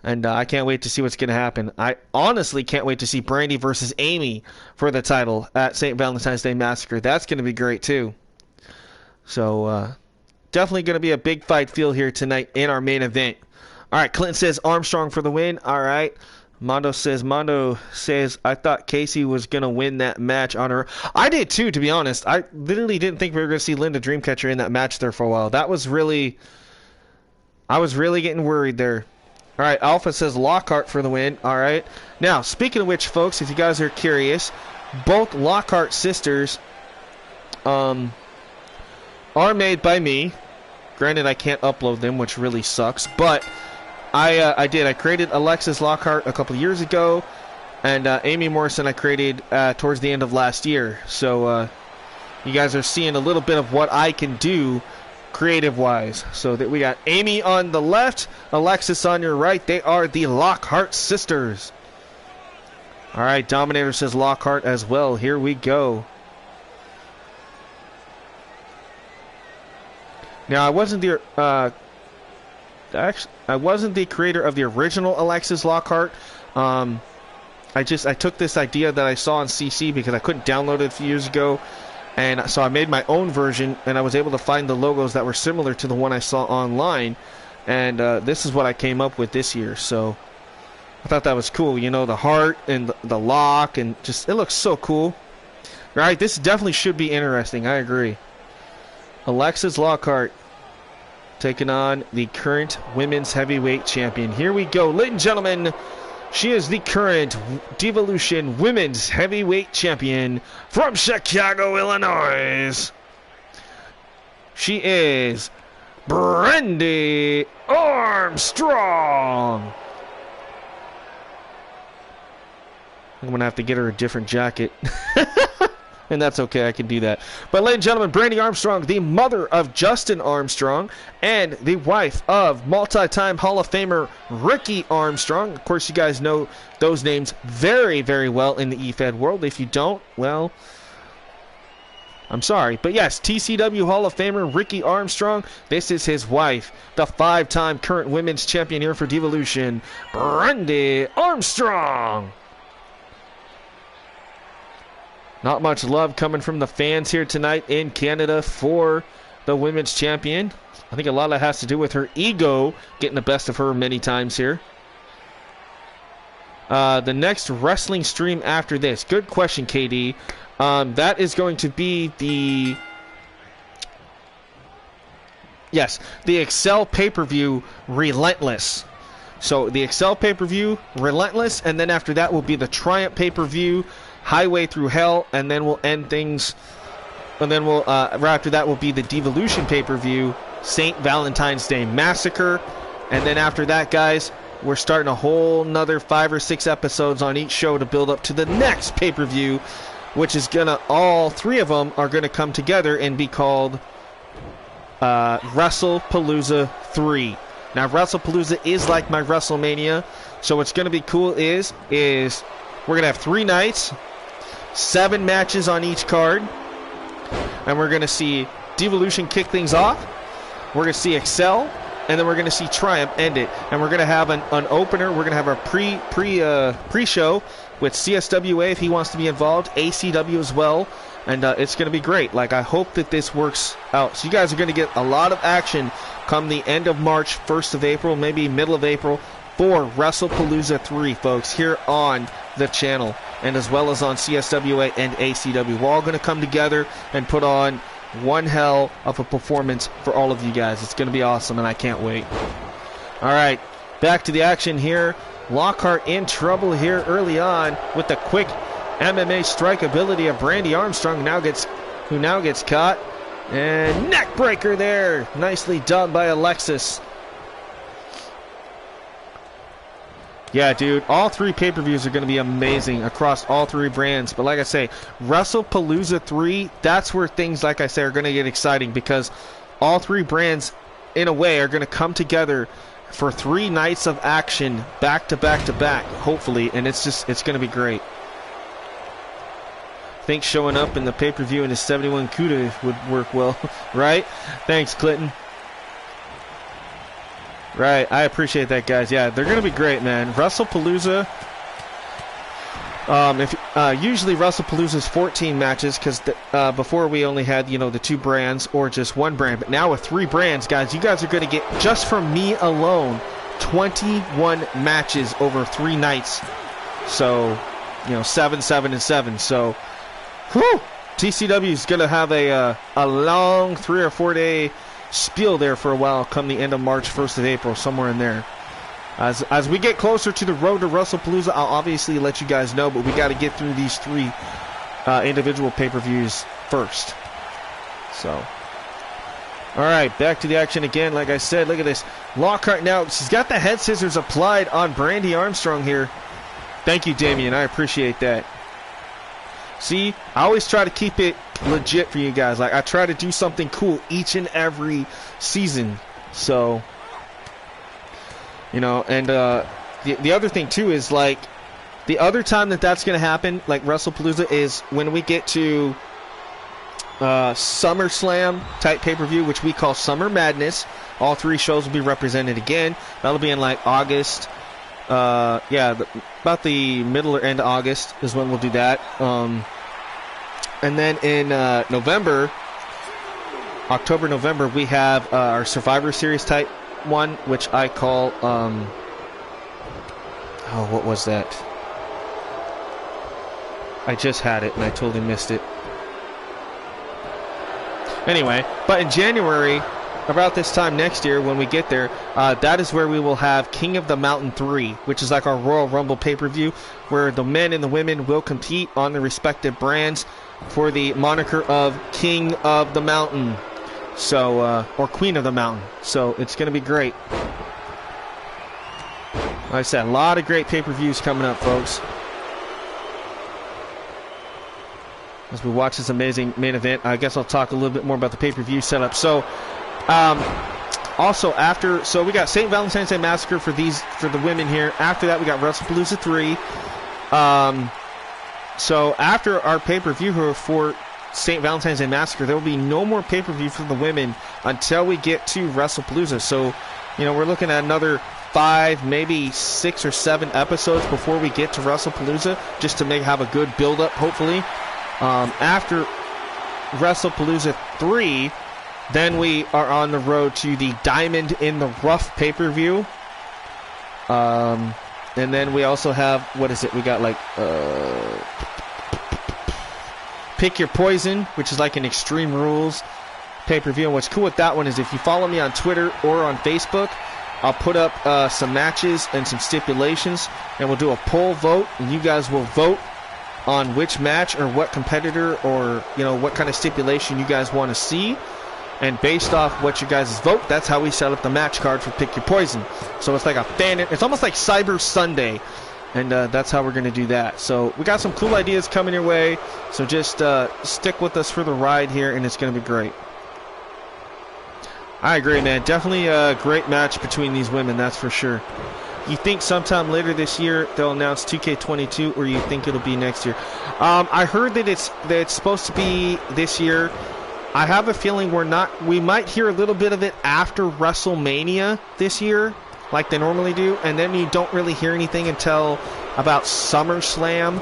And I can't wait to see what's going to happen. I honestly can't wait to see Brandy versus Amy for the title at St. Valentine's Day Massacre. That's going to be great, too. So, definitely going to be a big fight feel here tonight in our main event. All right, Clinton says Armstrong for the win. All right. Mondo says, I thought Casey was going to win that match on her. I did, too, to be honest. I literally didn't think we were going to see Linda Dreamcatcher in that match there for a while. I was really getting worried there. All right, Alpha says Lockhart for the win. All right. Now, speaking of which, folks, if you guys are curious, both Lockhart sisters are made by me. Granted, I can't upload them, which really sucks. But I did. I created Alexis Lockhart a couple years ago, and Amy Morrison I created towards the end of last year. So you guys are seeing a little bit of what I can do creative-wise. So that we got Amy on the left, Alexis on your right. They are the Lockhart sisters. All right, Dominator says Lockhart as well. Here we go. Now, I wasn't the creator of the original Alexis Lockhart. I took this idea that I saw on CC because I couldn't download it a few years ago. And so I made my own version, and I was able to find the logos that were similar to the one I saw online. And this is what I came up with this year. So I thought that was cool. The heart and the lock, and just, it looks so cool. All right, this definitely should be interesting. I agree. Alexis Lockhart taking on the current women's heavyweight champion. Here we go. Ladies and gentlemen, she is the current Divalution Women's Heavyweight Champion from Chicago, Illinois. She is Brandy Armstrong. I'm going to have to get her a different jacket. And that's okay, I can do that. But ladies and gentlemen, Brandy Armstrong, the mother of Justin Armstrong, and the wife of multi-time Hall of Famer Ricky Armstrong. Of course, you guys know those names very, very well in the EFED world. If you don't, well, I'm sorry. But yes, TCW Hall of Famer Ricky Armstrong. This is his wife, the 5-time current women's champion here for Divalution, Brandy Armstrong. Not much love coming from the fans here tonight in Canada for the women's champion. I think a lot of that has to do with her ego getting the best of her many times here. The next wrestling stream after this. Good question, KD. That is going to be the EXCEL pay-per-view Relentless. So the EXCEL pay-per-view Relentless, and then after that will be the Triumph pay-per-view Highway Through Hell, and then we'll end things, and then we'll right after that will be the Devolution pay-per-view St. Valentine's Day Massacre, and then after that, guys, we're starting a whole nother 5 or 6 episodes on each show to build up to the next pay-per-view, which is gonna, all 3 of them are gonna come together and be called WrestlePalooza 3. Now, WrestlePalooza is like my WrestleMania, so what's gonna be cool is we're gonna have 3 nights, 7 matches on each card, and we're going to see Devolution kick things off, we're going to see EXCEL, and then we're going to see Triumph end it. And we're going to have an opener, we're going to have our pre-show with CSWA if he wants to be involved, ACW as well, and it's going to be great. Like, I hope that this works out. So you guys are going to get a lot of action come the end of March, 1st of April, maybe middle of April, for WrestlePalooza 3, folks, here on the channel, and as well as on CSWA and ACW. We're all going to come together and put on one hell of a performance for all of you guys. It's going to be awesome, and I can't wait. All right, back to the action here. Lockhart in trouble here early on with the quick MMA strike ability of Brandy Armstrong who now gets caught. And neck breaker there. Nicely done by Alexis. Yeah, dude, all 3 pay-per-views are going to be amazing across all 3 brands. But like I say, WrestlePalooza 3, that's where things, like I say, are going to get exciting, because all 3 brands, in a way, are going to come together for 3 nights of action back to back to back, hopefully, and it's going to be great. I think showing up in the pay-per-view in his 71 Cuda would work well, right? Thanks, Clinton. Right, I appreciate that, guys. Yeah, they're going to be great, man. WrestlePalooza, usually WrestlePalooza is 14 matches, because before we only had, the 2 brands or just 1 brand. But now with 3 brands, guys, you guys are going to get, just from me alone, 21 matches over 3 nights. So, 7, 7, and 7. So, whew, TCW is going to have a long 3 or 4 day spiel there for a while come the end of March, 1st of April, somewhere in there. As we get closer to the road to WrestlePalooza, I'll obviously let you guys know, but we got to get through these 3 individual pay-per-views first. So, all right, back to the action again. Like I said, look at this. Lockhart now, she's got the head scissors applied on Brandy Armstrong here. Thank you, Damien. I appreciate that. See, I always try to keep it legit for you guys. Like, I try to do something cool each and every season. So, and the other thing too is, like, the other time that's going to happen, like WrestlePalooza, is when we get to SummerSlam type pay-per-view, which we call Summer Madness. All 3 shows will be represented again. That'll be in like August. About the middle or end of August is when we'll do that. And then in October, November, we have our Survivor Series type one, which I call, what was that? I just had it and I totally missed it. Anyway, but in January, about this time next year when we get there, that is where we will have King of the Mountain 3, which is like our Royal Rumble pay-per-view, where the men and the women will compete on their respective brands for the moniker of King of the Mountain, so or Queen of the Mountain. So it's going to be great. Like I said, a lot of great pay-per-views coming up, folks, as we watch this amazing main event. I guess I'll talk a little bit more about the pay-per-view setup. So also so we got St. Valentine's Day Massacre for the women here. After that, we got WrestlePalooza 3. So after our pay-per-view here for St. Valentine's Day Massacre, there will be no more pay-per-view for the women until we get to WrestlePalooza. So, we're looking at another 5, maybe 6 or 7 episodes before we get to WrestlePalooza, just to have a good build-up, hopefully. After WrestlePalooza 3, then we are on the road to the Diamond in the Rough pay-per-view. And then we also have, what is it? We got like Pick Your Poison, which is like an Extreme Rules pay-per-view. And what's cool with that one is if you follow me on Twitter or on Facebook, I'll put up some matches and some stipulations, and we'll do a poll vote, and you guys will vote on which match or what competitor or, what kind of stipulation you guys want to see. And based off what you guys vote, that's how we set up the match card for Pick Your Poison. So it's like it's almost like Cyber Sunday. And that's how we're going to do that. So we got some cool ideas coming your way. So just stick with us for the ride here, and it's going to be great. I agree, man. Definitely a great match between these women, that's for sure. You think sometime later this year they'll announce 2K22, or you think it'll be next year? I heard that it's supposed to be this year. I have a feeling we might hear a little bit of it after WrestleMania this year, like they normally do, and then you don't really hear anything until about SummerSlam,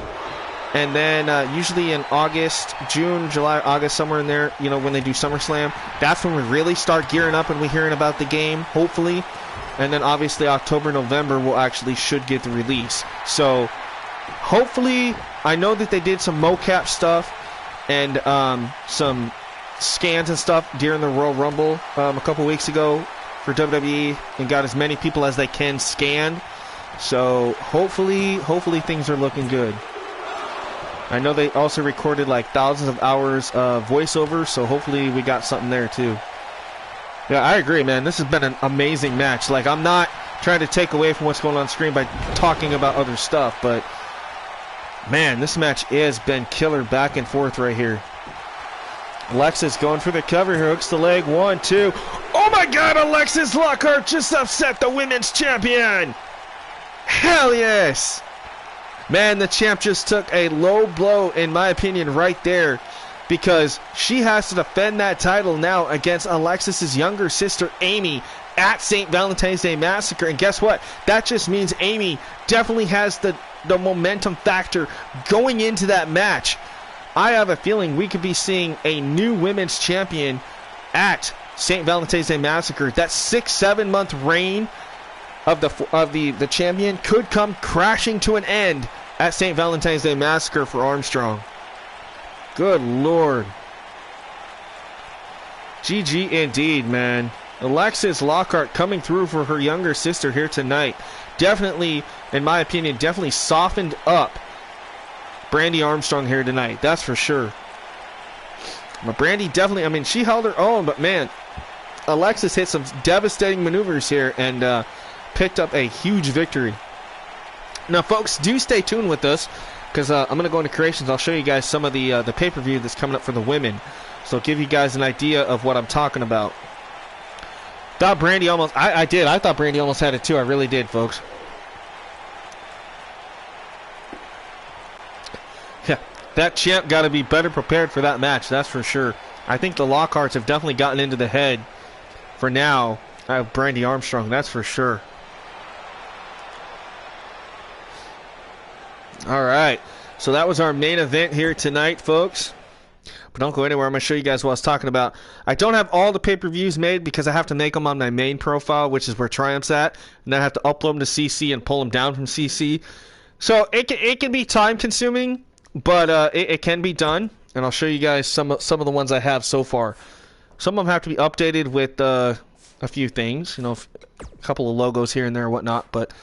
and then usually in August, June, July, August, somewhere in there, when they do SummerSlam, that's when we really start gearing up and we're hearing about the game, hopefully, and then obviously October, November should get the release. So hopefully, I know that they did some mocap stuff and some scans and stuff during the Royal Rumble a couple weeks ago for WWE, and got as many people as they can scanned. So hopefully things are looking good. I know they also recorded like thousands of hours of voiceover, so hopefully we got something there too. Yeah, I agree, man. This has been an amazing match. Like, I'm not trying to take away from what's going on screen by talking about other stuff, but man, this match has been killer back and forth right here. Alexis going for the cover here, hooks the leg, 1, 2. Oh my God, Alexis Lockhart just upset the women's champion. Hell yes. Man, the champ just took a low blow, in my opinion, right there, because she has to defend that title now against Alexis's younger sister, Amy, at St. Valentine's Day Massacre. And guess what? That just means Amy definitely has the momentum factor going into that match. I have a feeling we could be seeing a new women's champion at St. Valentine's Day Massacre. That 6-7 month reign of the champion could come crashing to an end at St. Valentine's Day Massacre for Armstrong. Good Lord. GG indeed, man. Alexis Lockhart coming through for her younger sister here tonight. Definitely, in my opinion, definitely softened up Brandy Armstrong here tonight. That's for sure. But Brandy definitely, I mean, she held her own, but man, Alexis hit some devastating maneuvers here and picked up a huge victory. Now, folks, do stay tuned with us, because I'm going to go into creations. I'll show you guys some of the pay-per-view that's coming up for the women. So I'll give you guys an idea of what I'm talking about. Thought Brandy almost, I did. I thought Brandy almost had it too. I really did, folks. Yeah, that champ got to be better prepared for that match, that's for sure. I think the Lockharts have definitely gotten into the head for now of Brandy Armstrong, that's for sure. All right, so that was our main event here tonight, folks. But don't go anywhere. I'm going to show you guys what I was talking about. I don't have all the pay-per-views made because I have to make them on my main profile, which is where Triumph's at. And then I have to upload them to CC and pull them down from CC. So it can be time-consuming, but it can be done. And I'll show you guys some of the ones I have so far. Some of them have to be updated with a few things. You know, a couple of logos here and there and whatnot. But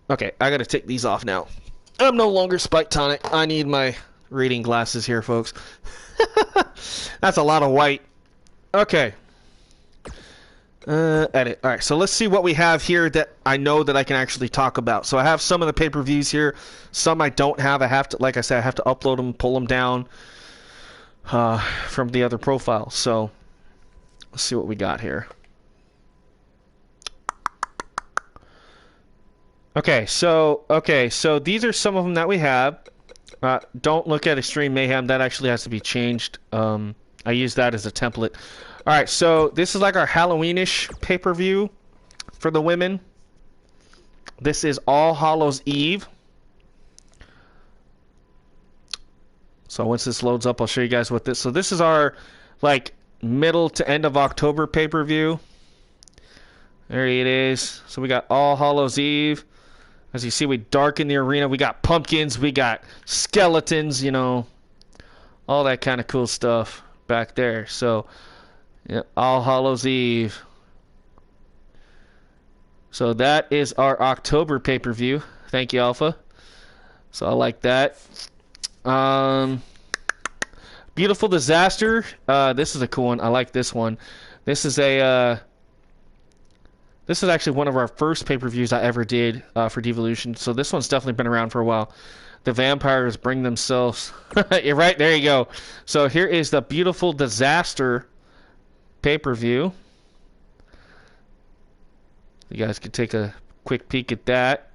okay, I got to take these off now. I'm no longer Spike Tonic. I need my reading glasses here, folks. That's a lot of white. Okay. Edit. Alright, so let's see what we have here that I know that I can actually talk about. So I have some of the pay-per-views here. Some I don't have. I have to, like I said, I have to upload them, pull them down from the other profile. So let's see what we got here. Okay, so these are some of them that we have. Don't look at Extreme Mayhem. That actually has to be changed. I use that as a template. Alright, so this is like our Halloweenish pay-per-view for the women. This is All Hallows Eve. So once this loads up, I'll show you guys what this... So this is our, like, middle to end of October pay-per-view. There it is. So we got All Hallows Eve. As you see, we darken the arena. We got pumpkins. We got skeletons, you know. All that kind of cool stuff back there. So, yeah, All Hallows Eve. So that is our October pay-per-view. Thank you, Alpha. So I like that. Beautiful Disaster. This is a cool one. I like this one. This is a... This is actually one of our first pay-per-views I ever did for Divalution, so this one's definitely been around for a while. The vampires bring themselves... You're right, there you go. So here is the Beautiful Disaster pay-per-view. You guys can take a quick peek at that.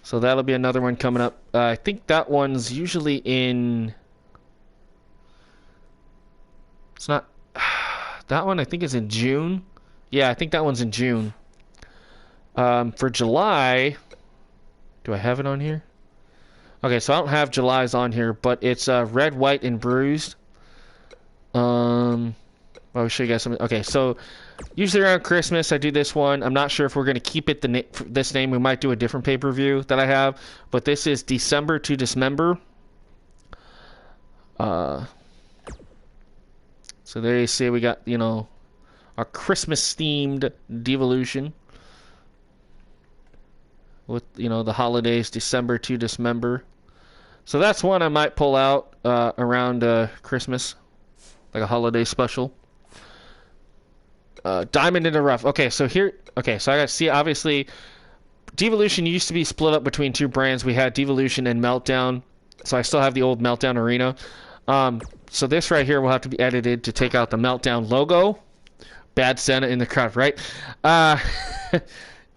So that'll be another one coming up. I think that one's usually in... It's not... That one I think is in June. Yeah, I think that one's in June. For July, do I have it on here? Okay, so I don't have July's on here, but it's Red, White, and Bruised. I'll show you guys something. Okay, so usually around Christmas I do this one. I'm not sure if we're going to keep it this name. We might do a different pay-per-view that I have, but this is December to Dismember. So there you see we got, you know, our Christmas-themed Divalution. with, you know, the holidays, December to Dismember. So that's one I might pull out around Christmas, like a holiday special. Diamond in the Rough. Okay, so here, okay, so I got to see, obviously, Devolution used to be split up between two brands. We had Devolution and Meltdown, so I still have the old Meltdown Arena. So this right here will have to be edited to take out the Meltdown logo. Bad Santa in the crowd, right?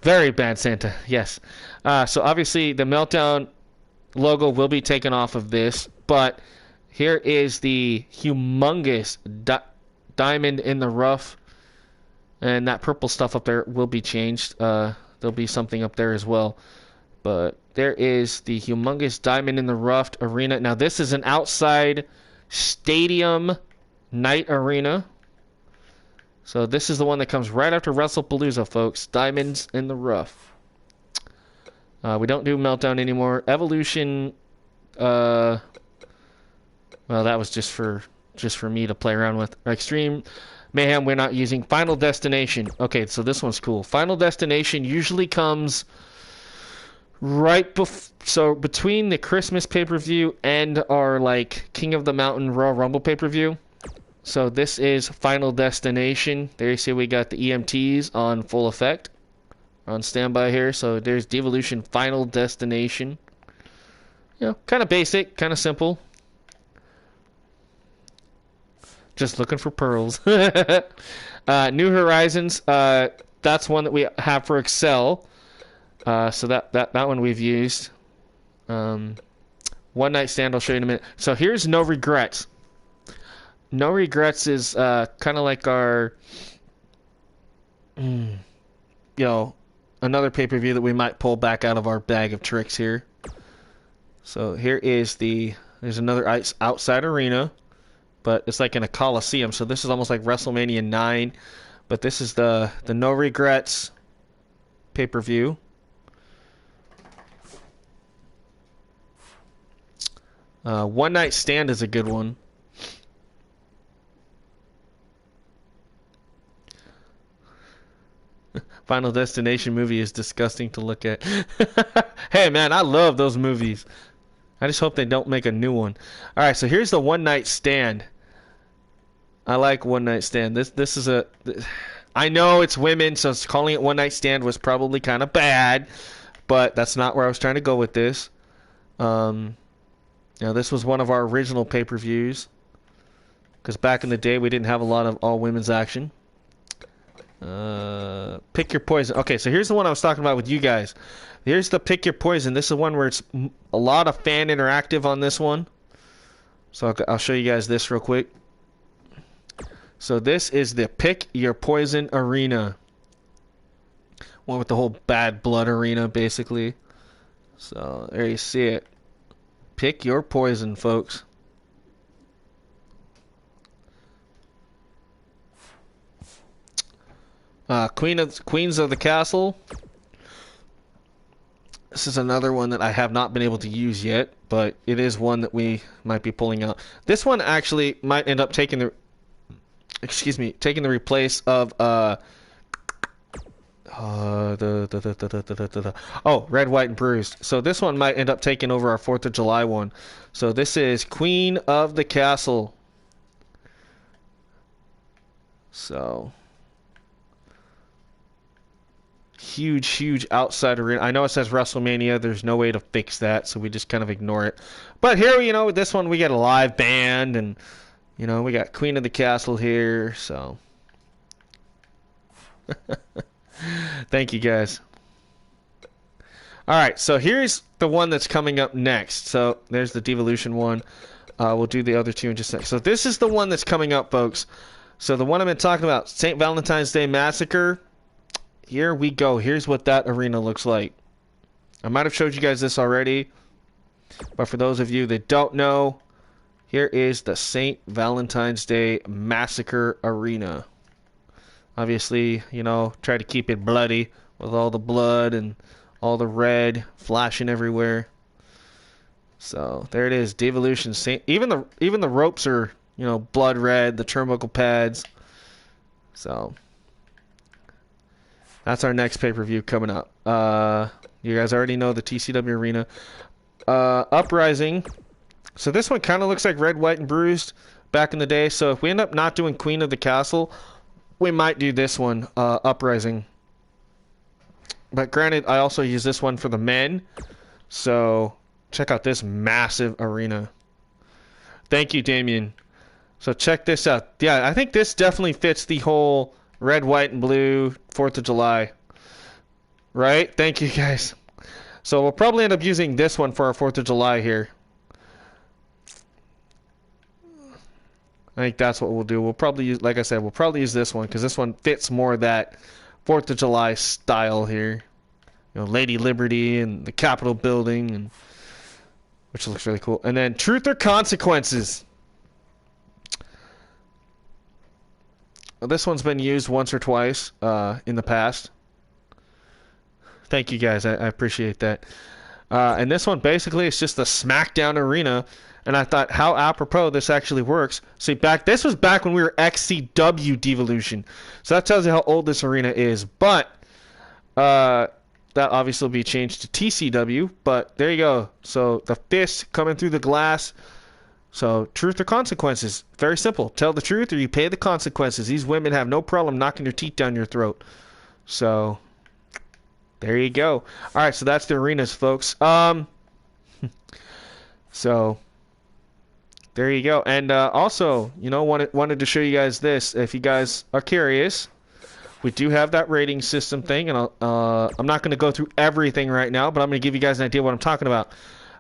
Very bad Santa, yes. So obviously the Meltdown logo will be taken off of this, but here is the humongous Diamond in the Rough, and that purple stuff up there will be changed. There'll be something up there as well, but there is the humongous Diamond in the Rough arena. Now this is an outside stadium night arena. So this is the one that comes right after WrestlePalooza, folks. Diamonds in the Rough. We don't do Meltdown anymore. Evolution, well, that was just for me to play around with. Extreme Mayhem, we're not using. Final Destination. Okay, so this one's cool. Final Destination usually comes right so between the Christmas pay-per-view and our, like, King of the Mountain Royal Rumble pay-per-view. So this is Final Destination. There you see we got the EMTs on full effect. On standby here. So there's Devolution Final Destination. You know, kind of basic, kind of simple. Just looking for pearls. New Horizons. That's one that we have for Excel. So that one we've used. One Night Stand, I'll show you in a minute. So here's No Regrets. No Regrets is kind of like our, you know, another pay-per-view that we might pull back out of our bag of tricks here. So here is there's another outside arena, but it's like in a Coliseum. So this is almost like WrestleMania 9, but this is the No Regrets pay-per-view. One Night Stand is a good one. Final Destination movie is disgusting to look at. Hey, man, I love those movies. I just hope they don't make a new one. All right, so here's the One Night Stand. I like One Night Stand. This is a... I know it's women, so calling it One Night Stand was probably kind of bad, but that's not where I was trying to go with this. Now, this was one of our original pay-per-views, because back in the day, we didn't have a lot of all-women's action. Pick Your Poison. Okay, so here's the one I was talking about with you guys. Here's the Pick Your Poison. This is one where it's a lot of fan interactive on this one. So I'll show you guys this real quick. So this is the Pick Your Poison arena. One with the whole bad blood arena, basically. So there you see it. Pick your poison, folks. Queens of the Castle. This is another one that I have not been able to use yet, but it is one that we might be pulling out. This one actually might end up taking the replace of Red, White, and Bruised. So this one might end up taking over our 4th of July one. So this is Queen of the Castle. So huge outside arena. I know it says WrestleMania. There's no way to fix that, so we just kind of ignore it. But here, you know, with this one, we got a live band, and, you know, we got Queen of the Castle here, so. Thank you, guys. All right, so here's the one that's coming up next. So there's the Devolution one. We'll do the other two in just a second. So this is the one that's coming up, folks. So the one I've been talking about, St. Valentine's Day Massacre. Here we go. Here's what that arena looks like. I might have showed you guys this already, but for those of you that don't know, here is the St. Valentine's Day Massacre arena. Obviously, you know, try to keep it bloody with all the blood and all the red flashing everywhere. So there it is, Devolution. Even the ropes are, you know, blood red. The turnbuckle pads. So that's our next pay-per-view coming up. You guys already know the TCW arena. Uprising. So this one kind of looks like Red, White, and Bruised back in the day. So if we end up not doing Queen of the Castle, we might do this one, Uprising. But granted, I also use this one for the men. So check out this massive arena. Thank you, Damien. So check this out. Yeah, I think this definitely fits the whole red, white, and blue 4th of July. Right? Thank you, guys. So we'll probably end up using this one for our 4th of July here. I think that's what we'll do. We'll probably use, like I said, we'll probably use this one because this one fits more of that 4th of July style here. You know, Lady Liberty and the Capitol building, and which looks really cool. And then Truth or Consequences. Well, this one's been used once or twice in the past. Thank you, guys. I appreciate that. And this one basically is just a SmackDown arena. And I thought how apropos this actually works. See, this was back when we were TCW Divalution. So that tells you how old this arena is. But that obviously will be changed to TCW. But there you go. So the fist coming through the glass. So truth or consequences. Very simple. Tell the truth or you pay the consequences. These women have no problem knocking their teeth down your throat. So there you go. All right, so that's the arenas, folks. So there you go. And also, you know, wanted to show you guys this. If you guys are curious, we do have that rating system thing, and I'm not going to go through everything right now, but I'm going to give you guys an idea what I'm talking about.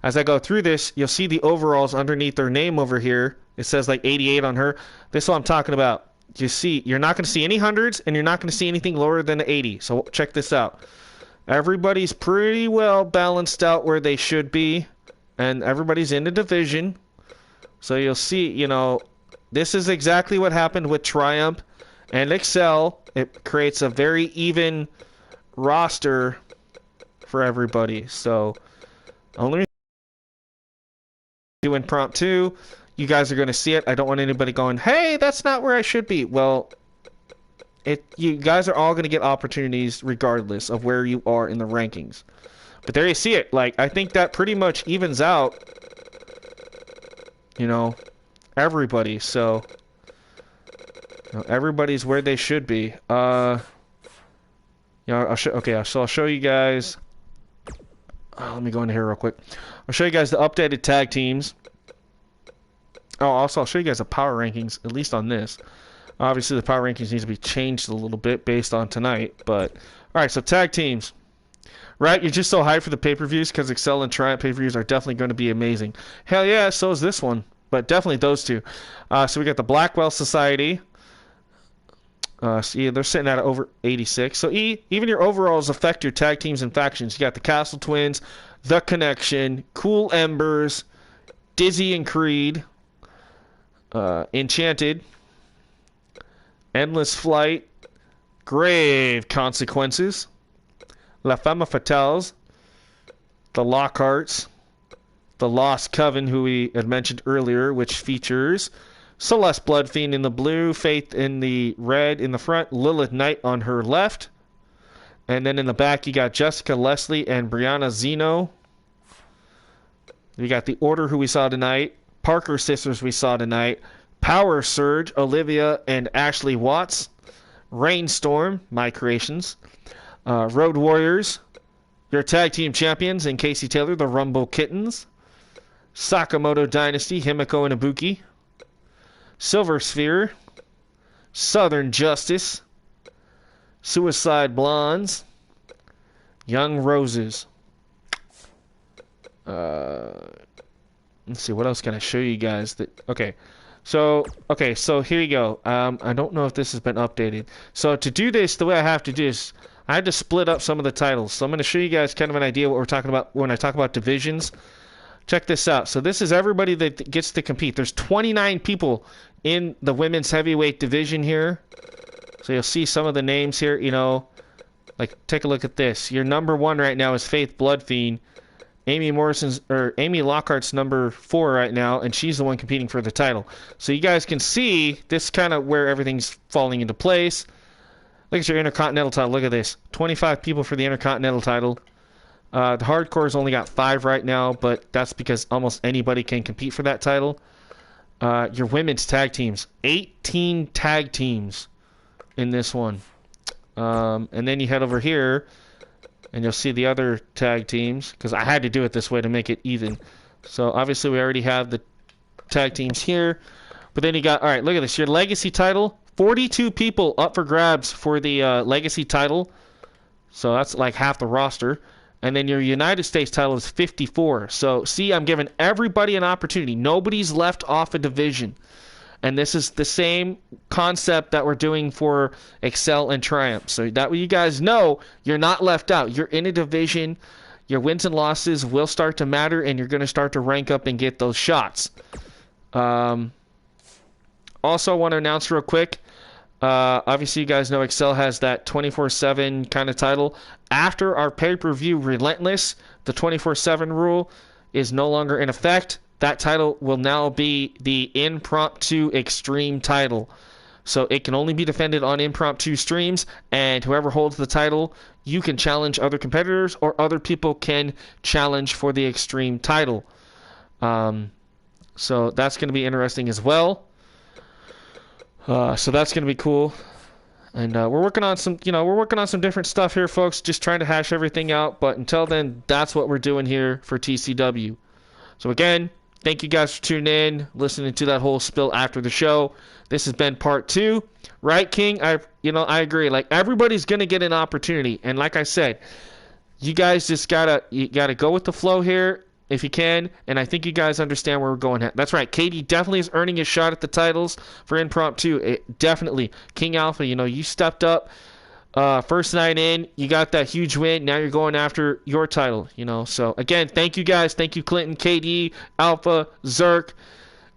As I go through this, you'll see the overalls underneath their name over here. It says like 88 on her. This is what I'm talking about. You see, you're not going to see any hundreds, and you're not going to see anything lower than 80. So check this out. Everybody's pretty well balanced out where they should be, and everybody's in the division. So you'll see, you know, this is exactly what happened with Triumph and Excel. It creates a very even roster for everybody. So only do impromptu. You guys are going to see it. I don't want anybody going, hey, that's not where I should be. Well, you guys are all going to get opportunities regardless of where you are in the rankings. But there you see it. Like, I think that pretty much evens out, you know, everybody. So, you know, everybody's where they should be. You know, I'll show you guys. Let me go in here real quick. I'll show you guys the updated tag teams. Oh, also, I'll show you guys the power rankings, at least on this. Obviously, the power rankings need to be changed a little bit based on tonight. But, alright, so tag teams. Right? You're just so hyped for the pay-per-views because Excel and Triumph pay-per-views are definitely going to be amazing. Hell yeah, so is this one. But definitely those two. So we got the Blackwell Society. See, they're sitting at over 86. So even your overalls affect your tag teams and factions. You got the Castle Twins, The Connection, Cool Embers, Dizzy and Creed, Enchanted, Endless Flight, Grave Consequences, La Femme Fatales, the Lockharts, the Lost Coven, who we had mentioned earlier, which features Celeste Bloodfiend in the blue, Faith in the red in the front, Lilith Knight on her left. And then in the back, you got Jessica Leslie and Brianna Zeno. You got the Order, who we saw tonight, Parker Sisters we saw tonight, Power Surge, Olivia and Ashley Watts, Rainstorm, my creations, Road Warriors, your tag team champions, and Casey Taylor, the Rumble Kittens, Sakamoto Dynasty, Himiko and Ibuki, Silver Sphere, Southern Justice, Suicide Blondes, Young Roses. Let's see, what else can I show you guys? Okay, so here you go. I don't know if this has been updated. So to do this, the way I have to do is I had to split up some of the titles. So I'm going to show you guys kind of an idea what we're talking about when I talk about divisions. Check this out. So this is everybody that gets to compete. There's 29 people in the women's heavyweight division here. So you'll see some of the names here, you know. Like, take a look at this. Your number one right now is Faith Bloodfiend. Amy Lockhart's number 4 right now, and she's the one competing for the title. So you guys can see this kind of where everything's falling into place. Look at your Intercontinental title. Look at this. 25 people for the Intercontinental title. The Hardcore's only got 5 right now, but that's because almost anybody can compete for that title. Your women's tag teams. 18 tag teams in this one. And then you head over here, and you'll see the other tag teams, because I had to do it this way to make it even. So, obviously, we already have the tag teams here. But then you got, all right, look at this. Your Legacy title. 42 people up for grabs for the Legacy title. So that's like half the roster. And then your United States title is 54. So, see, I'm giving everybody an opportunity. Nobody's left off a division. And this is the same concept that we're doing for Excel and Triumph. So that way you guys know you're not left out. You're in a division. Your wins and losses will start to matter, and you're going to start to rank up and get those shots. Also, I want to announce real quick, obviously you guys know Excel has that 24/7 kind of title. After our pay-per-view Relentless, the 24/7 rule is no longer in effect. That title will now be the Impromptu Extreme title. So it can only be defended on impromptu streams, and whoever holds the title, you can challenge other competitors, or other people can challenge for the Extreme title. So that's going to be interesting as well. So that's going to be cool. And we're working on some, we're working on some different stuff here, folks. Just trying to hash everything out. But until then, that's what we're doing here for TCW. So again, thank you guys for tuning in, listening to that whole spill after the show. This has been part 2, right, King? I agree. Like, everybody's gonna get an opportunity, and like I said, you guys just gotta go with the flow here if you can. And I think you guys understand where we're going at. That's right. KD definitely is earning his shot at the titles for Impromptu. Definitely, King Alpha. You stepped up. First night in, you got that huge win. Now you're going after your title, So, again, thank you guys. Thank you, Clinton, KD, Alpha, Zerk,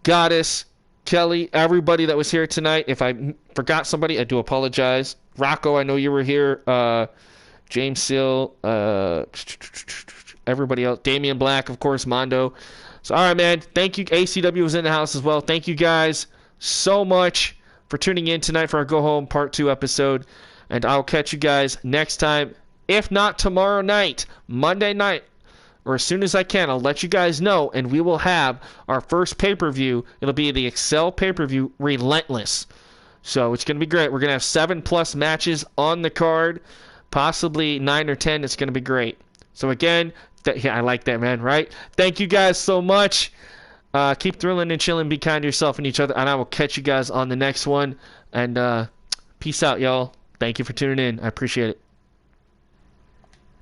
Goddess, Kelly, everybody that was here tonight. If I forgot somebody, I do apologize. Rocco, I know you were here. James Seal, everybody else. Damian Black, of course, Mondo. So, all right, man. Thank you. ACW was in the house as well. Thank you guys so much for tuning in tonight for our Go Home Part 2 episode. And I'll catch you guys next time. If not tomorrow night, Monday night, or as soon as I can, I'll let you guys know. And we will have our first pay-per-view. It'll be the Excel pay-per-view Relentless. So it's going to be great. We're going to have 7+ matches on the card. Possibly 9 or 10. It's going to be great. So again, I like that, man, right? Thank you guys so much. Keep thrilling and chilling. Be kind to yourself and each other. And I will catch you guys on the next one. And peace out, y'all. Thank you for tuning in. I appreciate it.